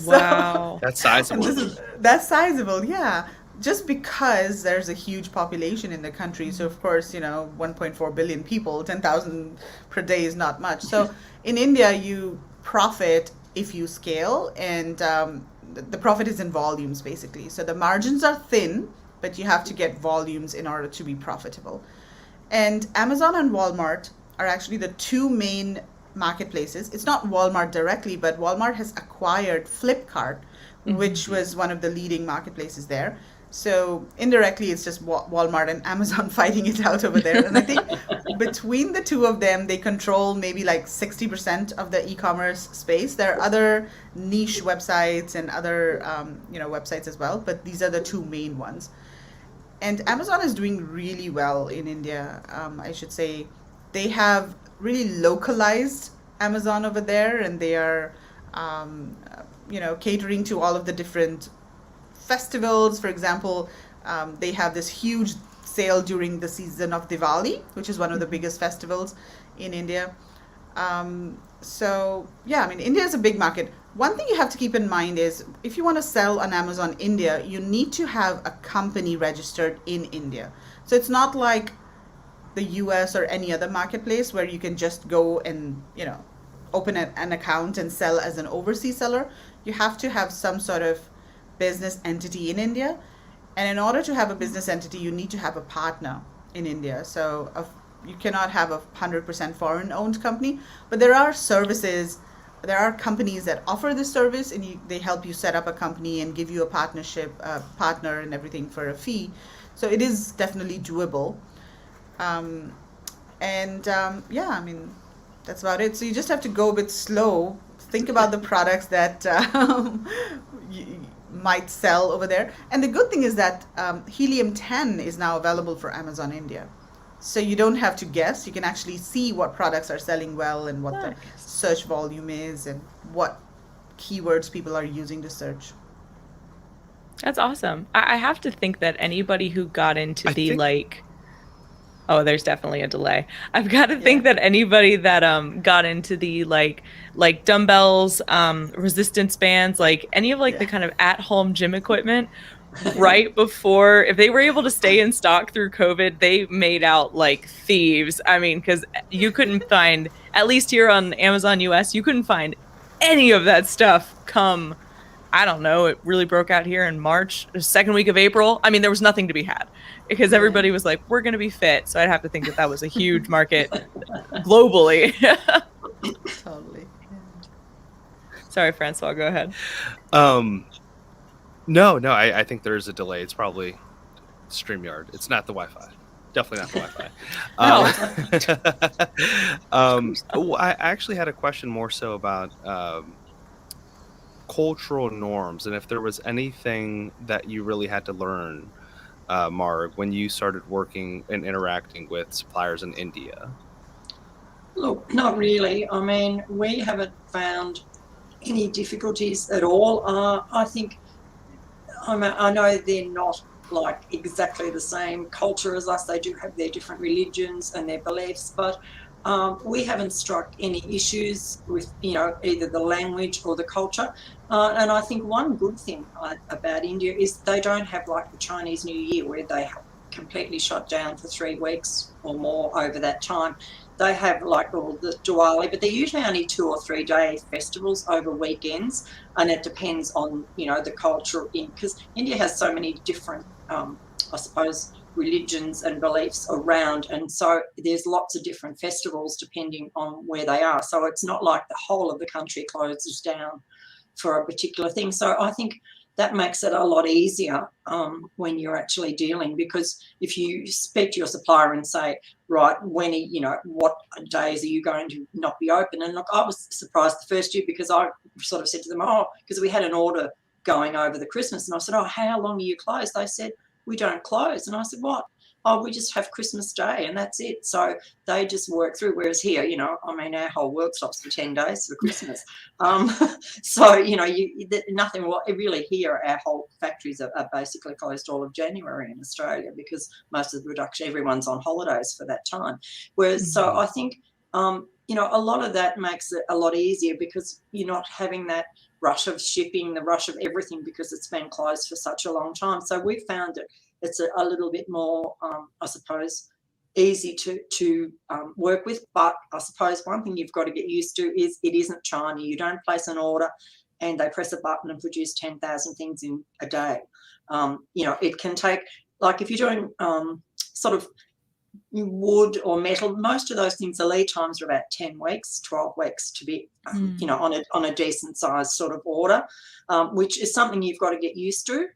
Wow. That's sizable. That's sizable, yeah. just because there's a huge population in the country, so of course, 1.4 billion people, 10,000 per day is not much. So in India, you profit if you scale, and the profit is in volumes, basically. So the margins are thin, but you have to get volumes in order to be profitable. And Amazon and Walmart are actually the two main marketplaces. It's not Walmart directly, but Walmart has acquired Flipkart, which was one of the leading marketplaces there. So indirectly, it's just Walmart and Amazon fighting it out over there. And I think between the two of them, they control maybe like 60% of the e-commerce space. There are other niche websites and other websites as well, but these are the two main ones. And Amazon is doing really well in India. I should say they have really localized Amazon over there, and they are catering to all of the different festivals. For example, they have this huge sale during the season of Diwali, which is one of the biggest festivals in India. India is a big market. One thing you have to keep in mind is if you want to sell on Amazon India, you need to have a company registered in India. So it's not like the US or any other marketplace where you can just go and, open an account and sell as an overseas seller. You have to have some sort of business entity in India. And in order to have a business entity, you need to have a partner in India. So you cannot have a 100% foreign-owned company. But there are companies that offer this service, and they help you set up a company and give you a partner and everything for a fee. So it is definitely doable. That's about it. So you just have to go a bit slow. Think about the products that you might sell over there. And the good thing is that Helium-10 is now available for Amazon India. So you don't have to guess. You can actually see what products are selling well and what the search volume is and what keywords people are using to search. That's awesome. I have to think that anybody who got into oh, there's definitely a delay. I've got to think that anybody that got into the like dumbbells, resistance bands, like any of the kind of at-home gym equipment, right before, if they were able to stay in stock through COVID, they made out like thieves. I mean, because you couldn't find, at least here on Amazon US, you couldn't find any of that stuff come, I don't know, it really broke out here in March, the second week of April. I mean, there was nothing to be had because everybody was like, we're going to be fit. So I'd have to think that was a huge market globally. Totally. Sorry, Francois, go ahead. No, I think there is a delay. It's probably StreamYard. It's not the Wi-Fi. Definitely not the Wi-Fi. I actually had a question more so about cultural norms, and if there was anything that you really had to learn, Marg, when you started working and interacting with suppliers in India. Look, not really. I mean, we haven't found any difficulties at all. I think, I know they're not like exactly the same culture as us. They do have their different religions and their beliefs, but we haven't struck any issues with, either the language or the culture. And I think one good thing about India is they don't have like the Chinese New Year where they completely shut down for 3 weeks or more over that time. They have like all the Diwali, but they're usually only 2 or 3 day festivals over weekends. And it depends on, the culture because India has so many different, I suppose, religions and beliefs around, and so there's lots of different festivals depending on where they are. So it's not like the whole of the country closes down for a particular thing. So I think that makes it a lot easier when you're actually dealing, because if you speak to your supplier and say, right, when what days are you going to not be open? And look, I was surprised the first year because I sort of said to them, because we had an order going over the Christmas, and I said, how long are you closed? They said, we don't close. And I said, what? We just have Christmas Day and that's it. So they just work through. Whereas here, our whole world stops for 10 days for Christmas. So, nothing really here. Our whole factories are basically closed all of January in Australia because most of the production, everyone's on holidays for that time. Whereas, so I think, a lot of that makes it a lot easier because you're not having that rush of shipping, the rush of everything, because it's been closed for such a long time. So we found it's a little bit more, I suppose, easy to work with. But I suppose one thing you've got to get used to is it isn't China. You don't place an order and they press a button and produce 10,000 things in a day. It can take, like if you're doing sort of wood or metal, most of those things, the lead times are about 10 weeks, 12 weeks to be, on a decent size sort of order, which is something you've got to get used to.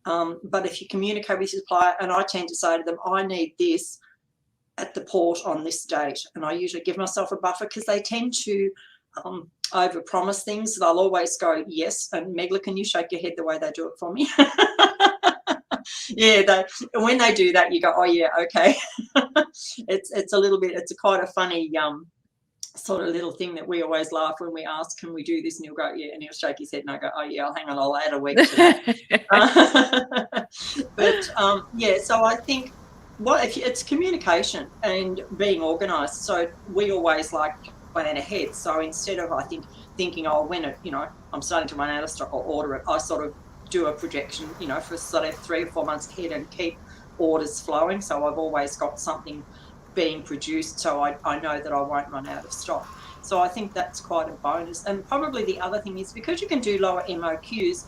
But if you communicate with your supplier, and I tend to say to them, I need this at the port on this date, and I usually give myself a buffer because they tend to over-promise things. So they'll always go, yes, and Meghla, can you shake your head the way they do it for me? Yeah, when they do that, you go, oh, yeah, okay. It's a little bit, it's quite a funny sort of little thing that we always laugh when we ask, can we do this? And he'll go, yeah, and he'll shake his head and I go, oh, yeah, I'll hang on, I'll add a week to that. But, yeah, so I think, it's communication and being organised. So we always like plan ahead. So instead of, I think, thinking, oh, when I'm starting to run out of stock, I'll order it, I sort of do a projection, for sort of 3 or 4 months ahead and keep orders flowing. So I've always got something being produced, so I know that I won't run out of stock. So I think that's quite a bonus. And probably the other thing is, because you can do lower MOQs,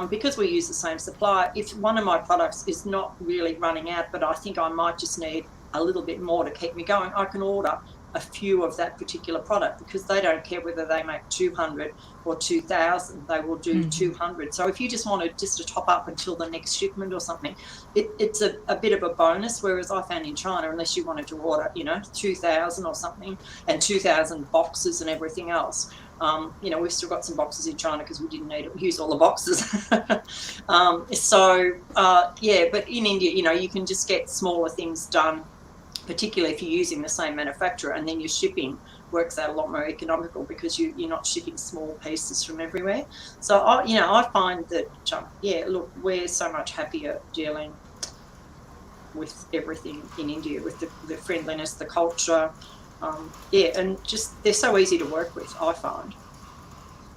because we use the same supplier, if one of my products is not really running out, but I think I might just need a little bit more to keep me going, I can order a few of that particular product, because they don't care whether they make 200 or 2,000, they will do 200. So if you just wanted just to top up until the next shipment or something, it's a bit of a bonus. Whereas I found in China, unless you wanted to order 2,000 or something, and 2,000 boxes and everything else, we've still got some boxes in China because we didn't need it. We used all the boxes. But in India, you can just get smaller things done, particularly if you're using the same manufacturer, and then your shipping works out a lot more economical because you're not shipping small pieces from everywhere. So I find that we're so much happier dealing with everything in India, with the friendliness, the culture, and just they're so easy to work with, I find.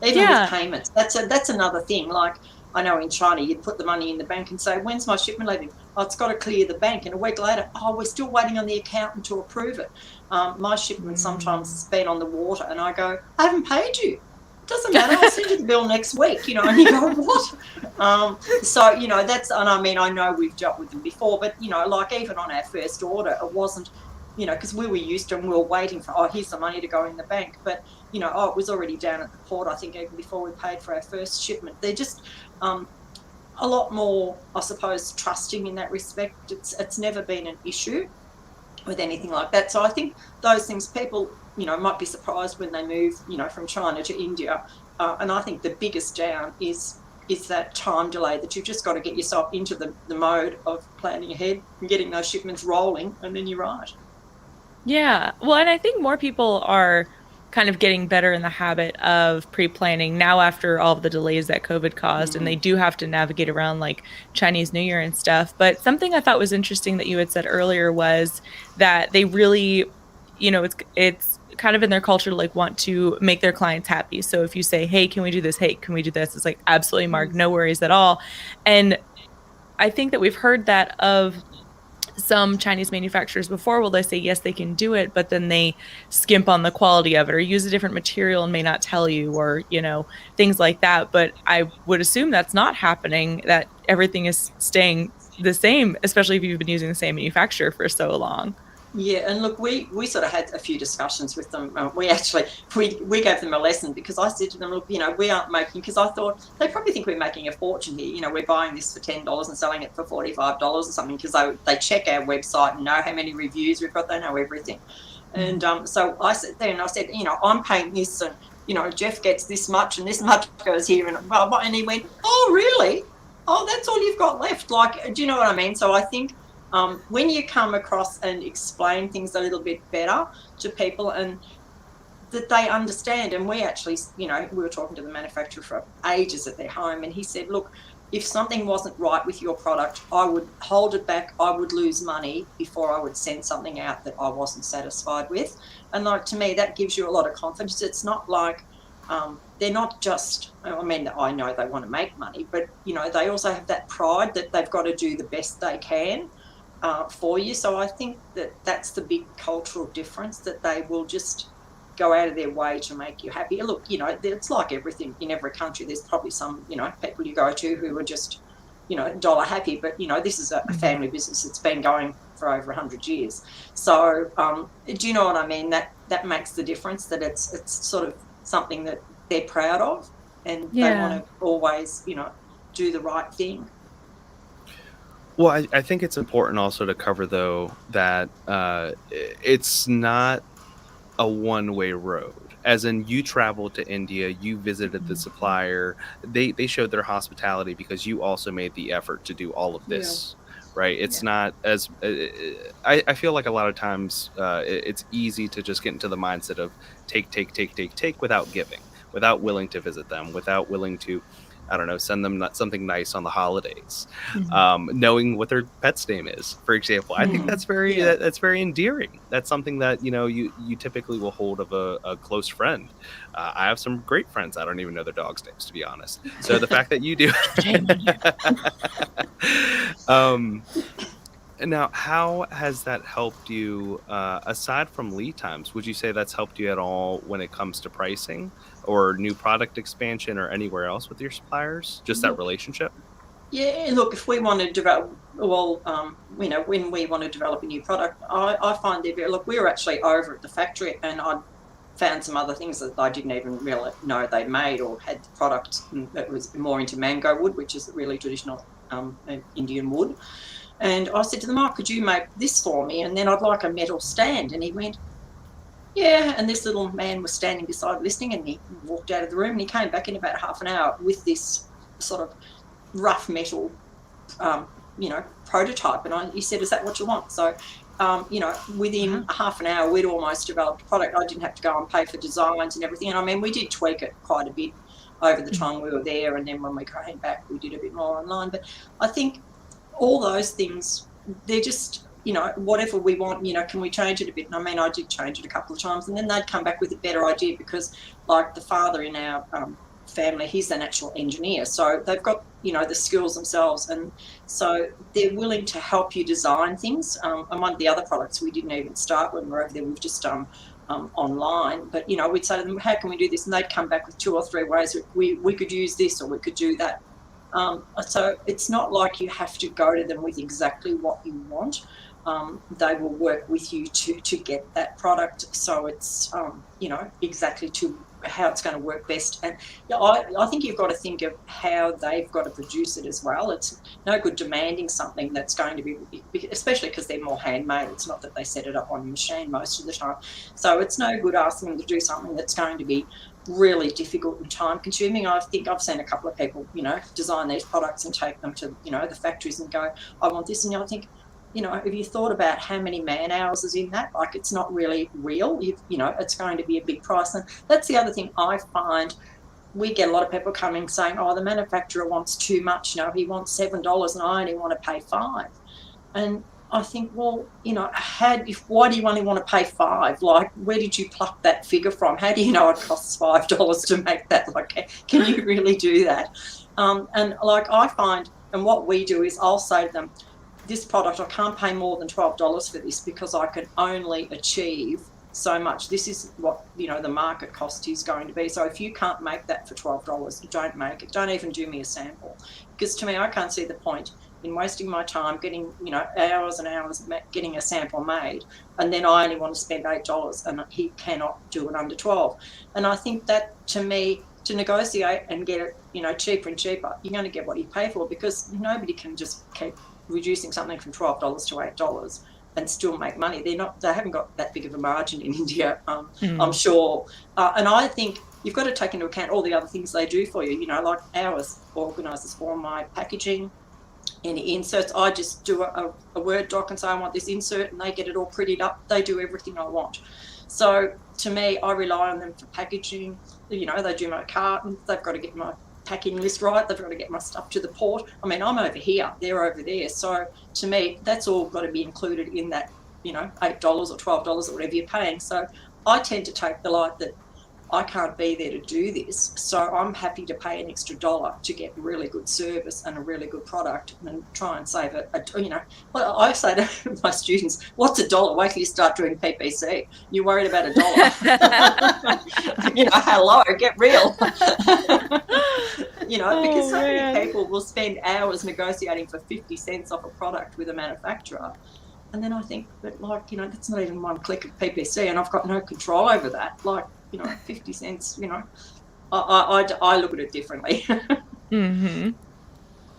Even with payments, that's another thing. Like, I know in China, you'd put the money in the bank and say, when's my shipment leaving? Oh, it's got to clear the bank. And a week later, oh, we're still waiting on the accountant to approve it. My shipment sometimes has been on the water, and I go, I haven't paid you. It doesn't matter. I'll send you the bill next week, and you go, what? That's, and I mean, I know we've dealt with them before, but, like even on our first order, it wasn't, because we were used to, and we were waiting for, oh, here's the money to go in the bank. But, it was already down at the port, I think, even before we paid for our first shipment. They're just a lot more, I suppose, trusting in that respect. It's never been an issue with anything like that. So I think those things, people, might be surprised when they move, from China to India. And I think the biggest down is that time delay, that you've just got to get yourself into the mode of planning ahead and getting those shipments rolling, and then you're right. Yeah. Well, and I think more people are kind of getting better in the habit of pre-planning now after all of the delays that COVID caused, and they do have to navigate around like Chinese New Year and stuff. But something I thought was interesting that you had said earlier was that they really, it's kind of in their culture to like want to make their clients happy. So if you say, hey, can we do this? Hey, can we do this? It's like, absolutely, Mark, no worries at all. And I think that we've heard that of some Chinese manufacturers before. Will they say, yes, they can do it, but then they skimp on the quality of it or use a different material and may not tell you, or, things like that. But I would assume that's not happening, that everything is staying the same, especially if you've been using the same manufacturer for so long. Yeah, and look, we sort of had a few discussions with them. We gave them a lesson, because I said to them, look, we aren't making, because I thought they probably think we're making a fortune here. We're buying this for $10 and selling it for $45 or something, because they check our website and know how many reviews we've got. They know everything. And so I said, I'm paying this, and Jeff gets this much, and this much goes here, and he went, oh, really? Oh, that's all you've got left? Like, do you know what I mean? So I think when you come across and explain things a little bit better to people, and that they understand, and we actually, we were talking to the manufacturer for ages at their home, and he said, look, if something wasn't right with your product, I would hold it back, I would lose money before I would send something out that I wasn't satisfied with. And like, to me, that gives you a lot of confidence. It's not like, they're not just, I mean, I know they want to make money, but, you know, they also have that pride that they've got to do the best they can for you. So I think that that's the big cultural difference, that they will just go out of their way to make you happy. Look, you know, it's like everything in every country. There's probably some, you know, people you go to who are just, you know, dollar happy, but, you know, this is a family business that's been going for over 100 years. So do you know what I mean? That makes the difference, that it's sort of something that they're proud of, and they want to always, you know, do the right thing. Well, I think it's important also to cover, though, that it's not a one-way road. As in, you traveled to India, you visited the supplier, they showed their hospitality because you also made the effort to do all of this, right? It's not as, I feel like a lot of times it's easy to just get into the mindset of take without giving, without willing to visit them, without willing to, I don't know, send them something nice on the holidays, knowing what their pet's name is, for example. I think that's very that's very endearing. That's something that, you know, you typically will hold of a close friend. I have some great friends. I don't even know their dogs' names, to be honest. So the fact that you do. Now, how has that helped you, aside from lead times? Would you say that's helped you at all when it comes to pricing or new product expansion or anywhere else with your suppliers? Just that relationship? Yeah, look, if we want to develop, well, you know, when we want to develop a new product, I find they're look, we were actually over at the factory, and I found some other things that I didn't even really know they made or had the product that was more into mango wood, which is a really traditional Indian wood. And I said to them, could you make this for me? And then I'd like a metal stand. And he went, yeah. And this little man was standing beside listening, and he walked out of the room, and he came back in about half an hour with this sort of rough metal, you know, prototype. And he said, is that what you want? So, you know, within half an hour, we'd almost developed a product. I didn't have to go and pay for designs and everything. And I mean, we did tweak it quite a bit over the time we were there. And then when we came back, we did a bit more online. But I think all those things, they're just, you know, whatever we want, you know, can we change it a bit? And I mean, I did change it a couple of times, and then they'd come back with a better idea, because like the father in our family, he's an actual engineer, so they've got, you know, the skills themselves, and so they're willing to help you design things. And one of the other products we didn't even start when we were over there, we've just done online, but, you know, we'd say to them, how can we do this? And they'd come back with 2 or 3 ways we could use this, or we could do that. So it's not like you have to go to them with exactly what you want. They will work with you to get that product, so it's you know, exactly to how it's going to work best. And I think you've got to think of how they've got to produce it as well. It's no good demanding something that's going to be, especially because they're more handmade. It's not that they set it up on a machine most of the time, so it's no good asking them to do something that's going to be really difficult and time consuming. I think I've seen a couple of people, you know, design these products and take them to, you know, the factories and go, I want this. And I think, you know, have you thought about how many man hours is in that? Like, it's not really real. You know, it's going to be a big price. And that's the other thing I find. We get a lot of people coming saying, the manufacturer wants too much. You know, he wants $7 and I only want to pay $5. And I think, well, you know, why do you only want to pay $5? Like, where did you pluck that figure from? How do you know it costs $5 to make that? Like, can you really do that? And like, I find, and what we do is I'll say to them, this product, I can't pay more than $12 for this, because I can only achieve so much. This is what, you know, the market cost is going to be. So if you can't make that for $12, don't make it. Don't even do me a sample, because to me, I can't see the point in wasting my time getting, you know, hours and hours getting a sample made, and then I only want to spend $8, and he cannot do it under 12. And I think that, to me, to negotiate and get it, you know, cheaper and cheaper, you're going to get what you pay for, because nobody can just keep reducing something from $12 to $8 and still make money. They haven't got that big of a margin in India, I'm sure. And I think you've got to take into account all the other things they do for you, you know, like ours organises for my packaging, any inserts. I just do a Word doc and say I want this insert, and they get it all prettied up. They do everything I want. So to me, I rely on them for packaging. You know, they do my cartons. They've got to get my packing list right. They've got to get my stuff to the port. I mean, I'm over here, they're over there. So to me, that's all got to be included in that, you know, $8 or $12 or whatever you're paying. So I tend to take the light that I can't be there to do this, so I'm happy to pay an extra $1 to get really good service and a really good product and try and save well, I say to my students, what's $1? Wait till you start doing PPC. You're worried about $1. Hello, get real. Because so many people will spend hours negotiating for 50 cents off a product with a manufacturer. And then I think, but that's not even one click of PPC, and I've got no control over that. 50 cents, I look at it differently. Mm-hmm.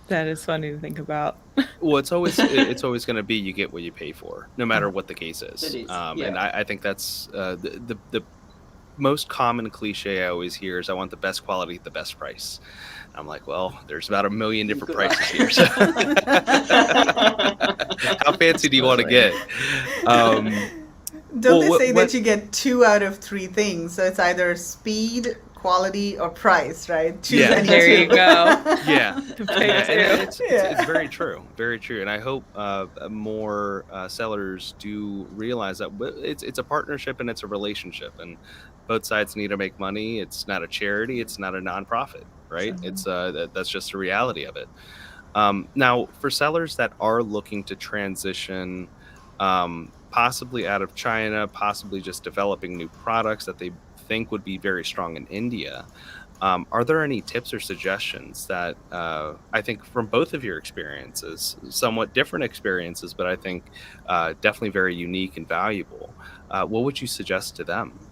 That is funny to think about. Well, it's always going to be you get what you pay for, no matter what the case is. It is. And I think that's the most common cliche I always hear is I want the best quality at the best price. I'm like, well, there's about 1 million different prices here. So how fancy do you want to get? Don't they say that you get 2 out of 3 things? So it's either speed, quality, or price, right? Choose any there two. you go. Yeah. It's very true. Very true. And I hope more sellers do realize that it's a partnership and it's a relationship, and both sides need to make money. It's not a charity. It's not a nonprofit, right? Mm-hmm. That's just the reality of it. Now, for sellers that are looking to transition, possibly out of China, possibly just developing new products that they think would be very strong in India, are there any tips or suggestions that I think from both of your experiences, somewhat different experiences, but I think definitely very unique and valuable, what would you suggest to them?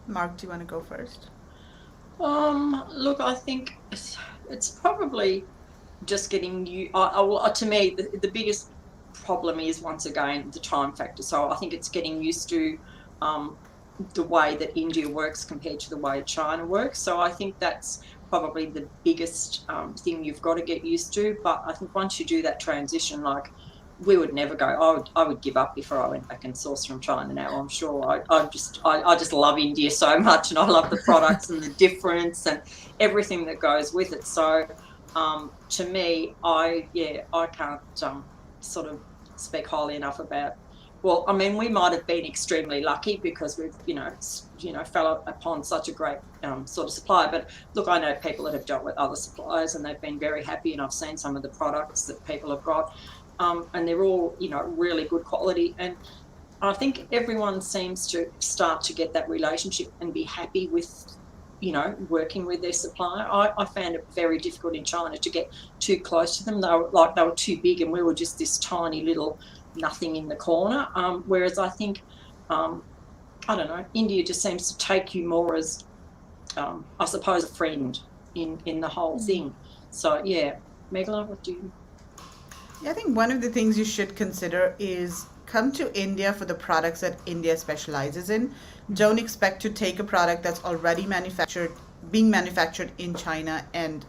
Mark, do you want to go first? Look, I think it's probably just getting you. To me, the biggest problem is, once again, the time factor. So I think it's getting used to the way that India works compared to the way China works. So I think that's probably the biggest thing you've got to get used to. But I think once you do that transition, we would never go, I would give up before I went back and sourced from China now, I'm sure. I just love India so much, and I love the products and the difference and everything that goes with it. So to me, I can't sort of speak highly enough about. Well, I mean, we might have been extremely lucky because we've, fell upon such a great sort of supplier. But look, I know people that have dealt with other suppliers and they've been very happy, and I've seen some of the products that people have got. And they're all, really good quality. And I think everyone seems to start to get that relationship and be happy with, working with their supplier. I found it very difficult in China to get too close to them. They were too big, and we were just this tiny little nothing in the corner. Whereas I think, I don't know, India just seems to take you more as, I suppose, a friend in the whole thing. So, yeah. Meghla, what do you... I think one of the things you should consider is come to India for the products that India specializes in. Don't expect to take a product that's already being manufactured in China and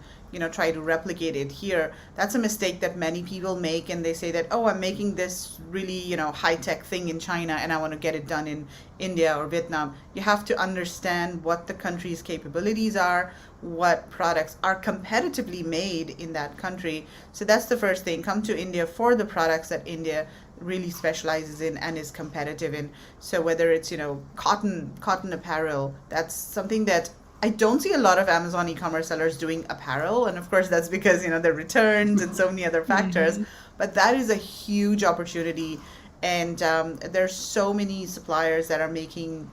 try to replicate it here. That's a mistake that many people make, and they say that, oh, I'm making this really high-tech thing in China and I want to get it done in India or Vietnam. You have to understand what the country's capabilities are, what products are competitively made in that country. So that's the first thing. Come to India for the products that India really specializes in and is competitive in. So whether it's cotton apparel, that's something that I don't see a lot of Amazon e-commerce sellers doing apparel, and of course that's because there are returns and so many other factors. But that is a huge opportunity, and there's so many suppliers that are making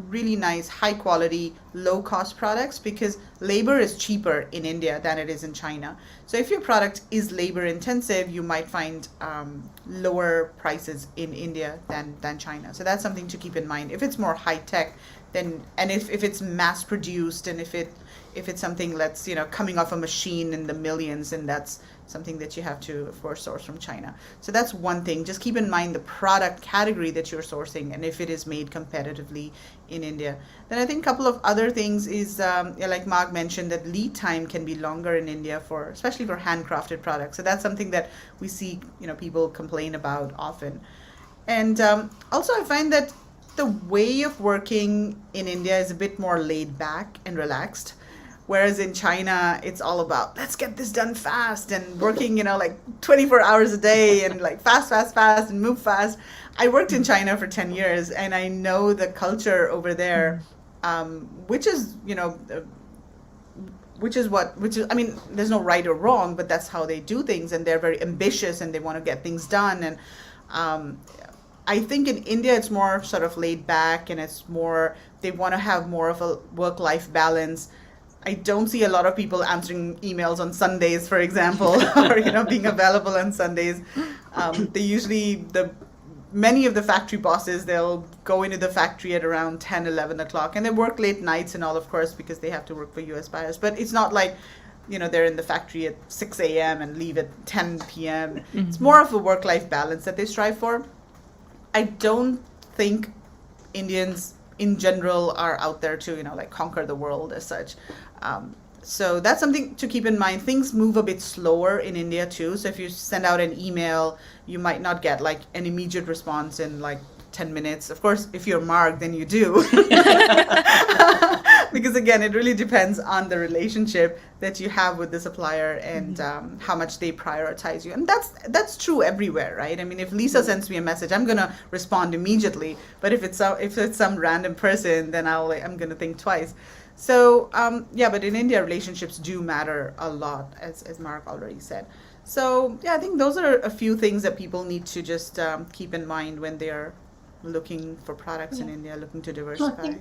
really nice, high quality, low cost products, because labor is cheaper in India than it is in China. So if your product is labor intensive, you might find lower prices in India than China. So that's something to keep in mind. If it's more high tech, then, and if it's mass produced, and if it's something that's coming off a machine in the millions, and that's something that you have to, of course, source from China. So that's one thing. Just keep in mind the product category that you're sourcing and if it is made competitively in India. Then I think a couple of other things is, like Mark mentioned, that lead time can be longer in India especially for handcrafted products. So that's something that we see, people complain about often. And also I find that the way of working in India is a bit more laid back and relaxed. Whereas in China, it's all about, let's get this done fast and working, 24 hours a day and fast and move fast. I worked in China for 10 years and I know the culture over there which is, I mean, there's no right or wrong, but that's how they do things, and they're very ambitious and they want to get things done. And I think in India it's more sort of laid back, and it's more, they want to have more of a work-life balance. I don't see a lot of people answering emails on Sundays, for example, or being available on Sundays. They usually, many of the factory bosses, they'll go into the factory at around 10, 11 o'clock, and they work late nights and all, of course, because they have to work for US buyers. But it's not like, they're in the factory at 6 a.m. and leave at 10 p.m. Mm-hmm. It's more of a work-life balance that they strive for. I don't think Indians in general are out there to, conquer the world as such. So that's something to keep in mind. Things move a bit slower in India too. So if you send out an email, you might not get an immediate response in 10 minutes. Of course, if you're Marg, then you do. Because again, it really depends on the relationship that you have with the supplier and how much they prioritize you. And that's true everywhere, right? I mean, if Lisa sends me a message, I'm going to respond immediately. But if it's some random person, then I'm going to think twice. So, but in India, relationships do matter a lot, as Mark already said. So, I think those are a few things that people need to just keep in mind when they're looking for products in India, looking to diversify.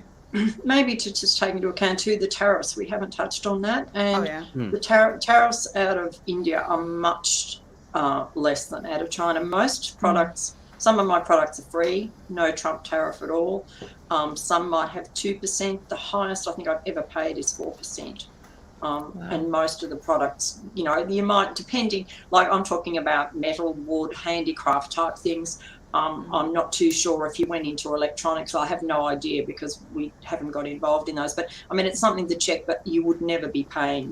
Maybe to just take into account too the tariffs. We haven't touched on that. And the tariffs out of India are much less than out of China. Most products, some of my products are free, no Trump tariff at all. Some might have 2%. The highest I think I've ever paid is 4%. And most of the products, you might, depending, I'm talking about metal, wood, handicraft type things. I'm not too sure if you went into electronics. I have no idea because we haven't got involved in those. But, I mean, it's something to check, but you would never be paying,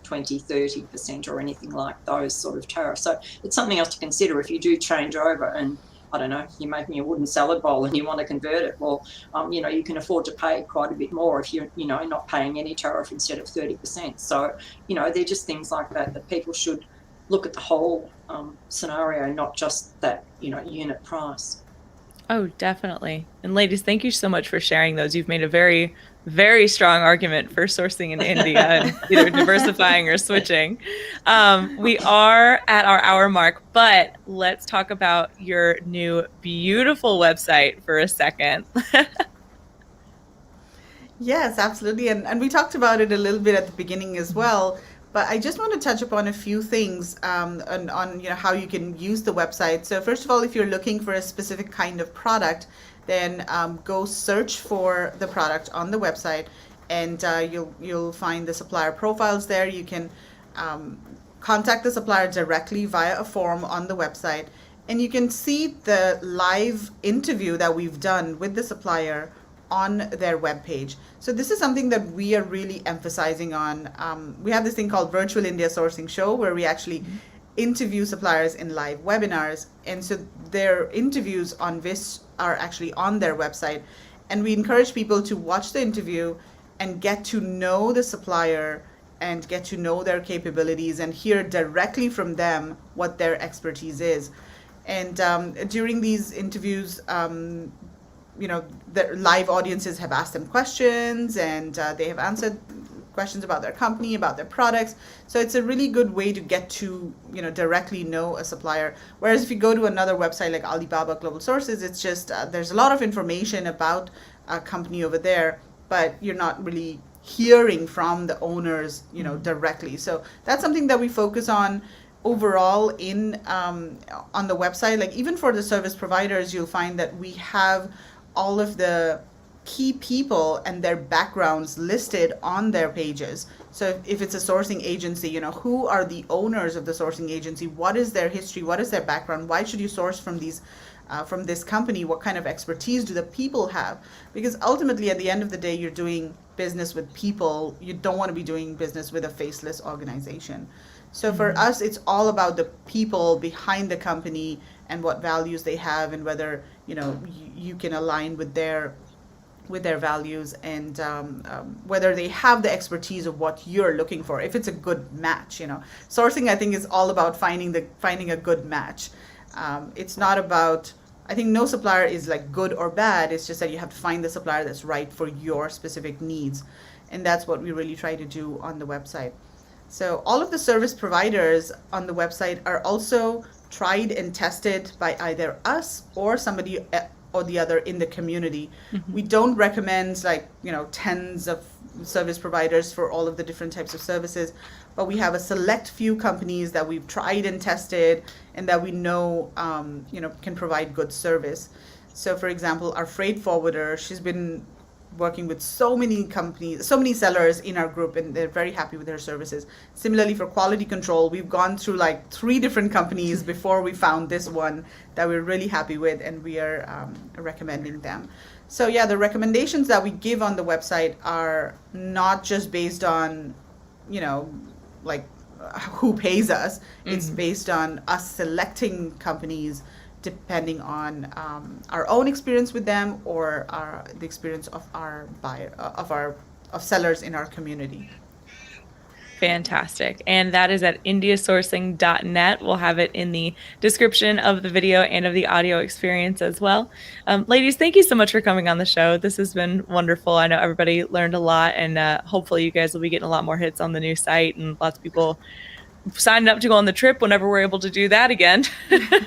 20, 30% or anything like those sort of tariffs. So it's something else to consider if you do change over and, I don't know, you're making a wooden salad bowl and you want to convert it. Well, you can afford to pay quite a bit more if you're, not paying any tariff instead of 30%. So, they're just things like that people should look at the whole scenario, not just that, unit price. Oh, definitely. And ladies, thank you so much for sharing those. You've made a very, very strong argument for sourcing in India and either diversifying or switching. We are at our hour mark, but let's talk about your new beautiful website for a second. Yes, absolutely. And we talked about it a little bit at the beginning as well. But I just want to touch upon a few things on how you can use the website. So first of all, if you're looking for a specific kind of product, then go search for the product on the website, and you'll find the supplier profiles there. You can contact the supplier directly via a form on the website, and you can see the live interview that we've done with the supplier on their webpage. So this is something that we are really emphasizing on. We have this thing called Virtual India Sourcing Show, where we actually interview suppliers in live webinars. And so their interviews on this are actually on their website. And we encourage people to watch the interview and get to know the supplier and get to know their capabilities and hear directly from them what their expertise is. And during these interviews, the live audiences have asked them questions, and they have answered questions about their company, about their products. So it's a really good way to get to, directly know a supplier. Whereas if you go to another website like Alibaba Global Sources, it's just, there's a lot of information about a company over there, but you're not really hearing from the owners, directly. So that's something that we focus on overall on the website. Like even for the service providers, you'll find that we have all of the key people and their backgrounds listed on their pages. So if it's a sourcing agency, who are the owners of the sourcing agency? What is their history? What is their background? Why should you source from this company? What kind of expertise do the people have? Because ultimately, at the end of the day, you're doing business with people. You don't want to be doing business with a faceless organization. So for us, it's all about the people behind the company and what values they have, and whether you can align with their values, and whether they have the expertise of what you're looking for. If it's a good match, sourcing I think is all about finding a good match. It's not about I think no supplier is like good or bad. It's just that you have to find the supplier that's right for your specific needs. And that's what we really try to do on the website. So all of the service providers on the website are also tried and tested by either us or somebody or the other in the community. We don't recommend like, tens of service providers for all of the different types of services, but we have a select few companies that we've tried and tested and that we know, can provide good service. So for example, our freight forwarder, she's been working with so many companies, so many sellers in our group, and they're very happy with her services. Similarly, for quality control, we've gone through like 3 different companies before we found this one that we're really happy with, and we are recommending them. So yeah, the recommendations that we give on the website are not just based on, who pays us. It's based on us selecting companies depending on our own experience with them or the experience of our of sellers in our community. Fantastic. And that is at indiasourcing.net. We'll have it in the description of the video and of the audio experience as well. Ladies, thank you so much for coming on the show. This has been wonderful. I know everybody learned a lot, and hopefully you guys will be getting a lot more hits on the new site, and lots of people signed up to go on the trip whenever we're able to do that again.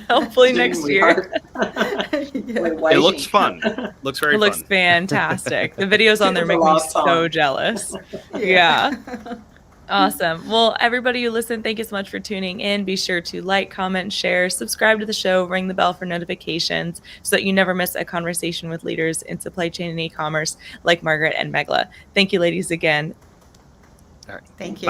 Hopefully next year. It looks fun. Looks very fun. It looks fantastic. The videos on there make me so jealous. Yeah. Awesome. Well, everybody who listened, thank you so much for tuning in. Be sure to like, comment, share, subscribe to the show, ring the bell for notifications so that you never miss a conversation with leaders in supply chain and e-commerce like Margaret and Meghla. Thank you, ladies, again. All right. Thank you.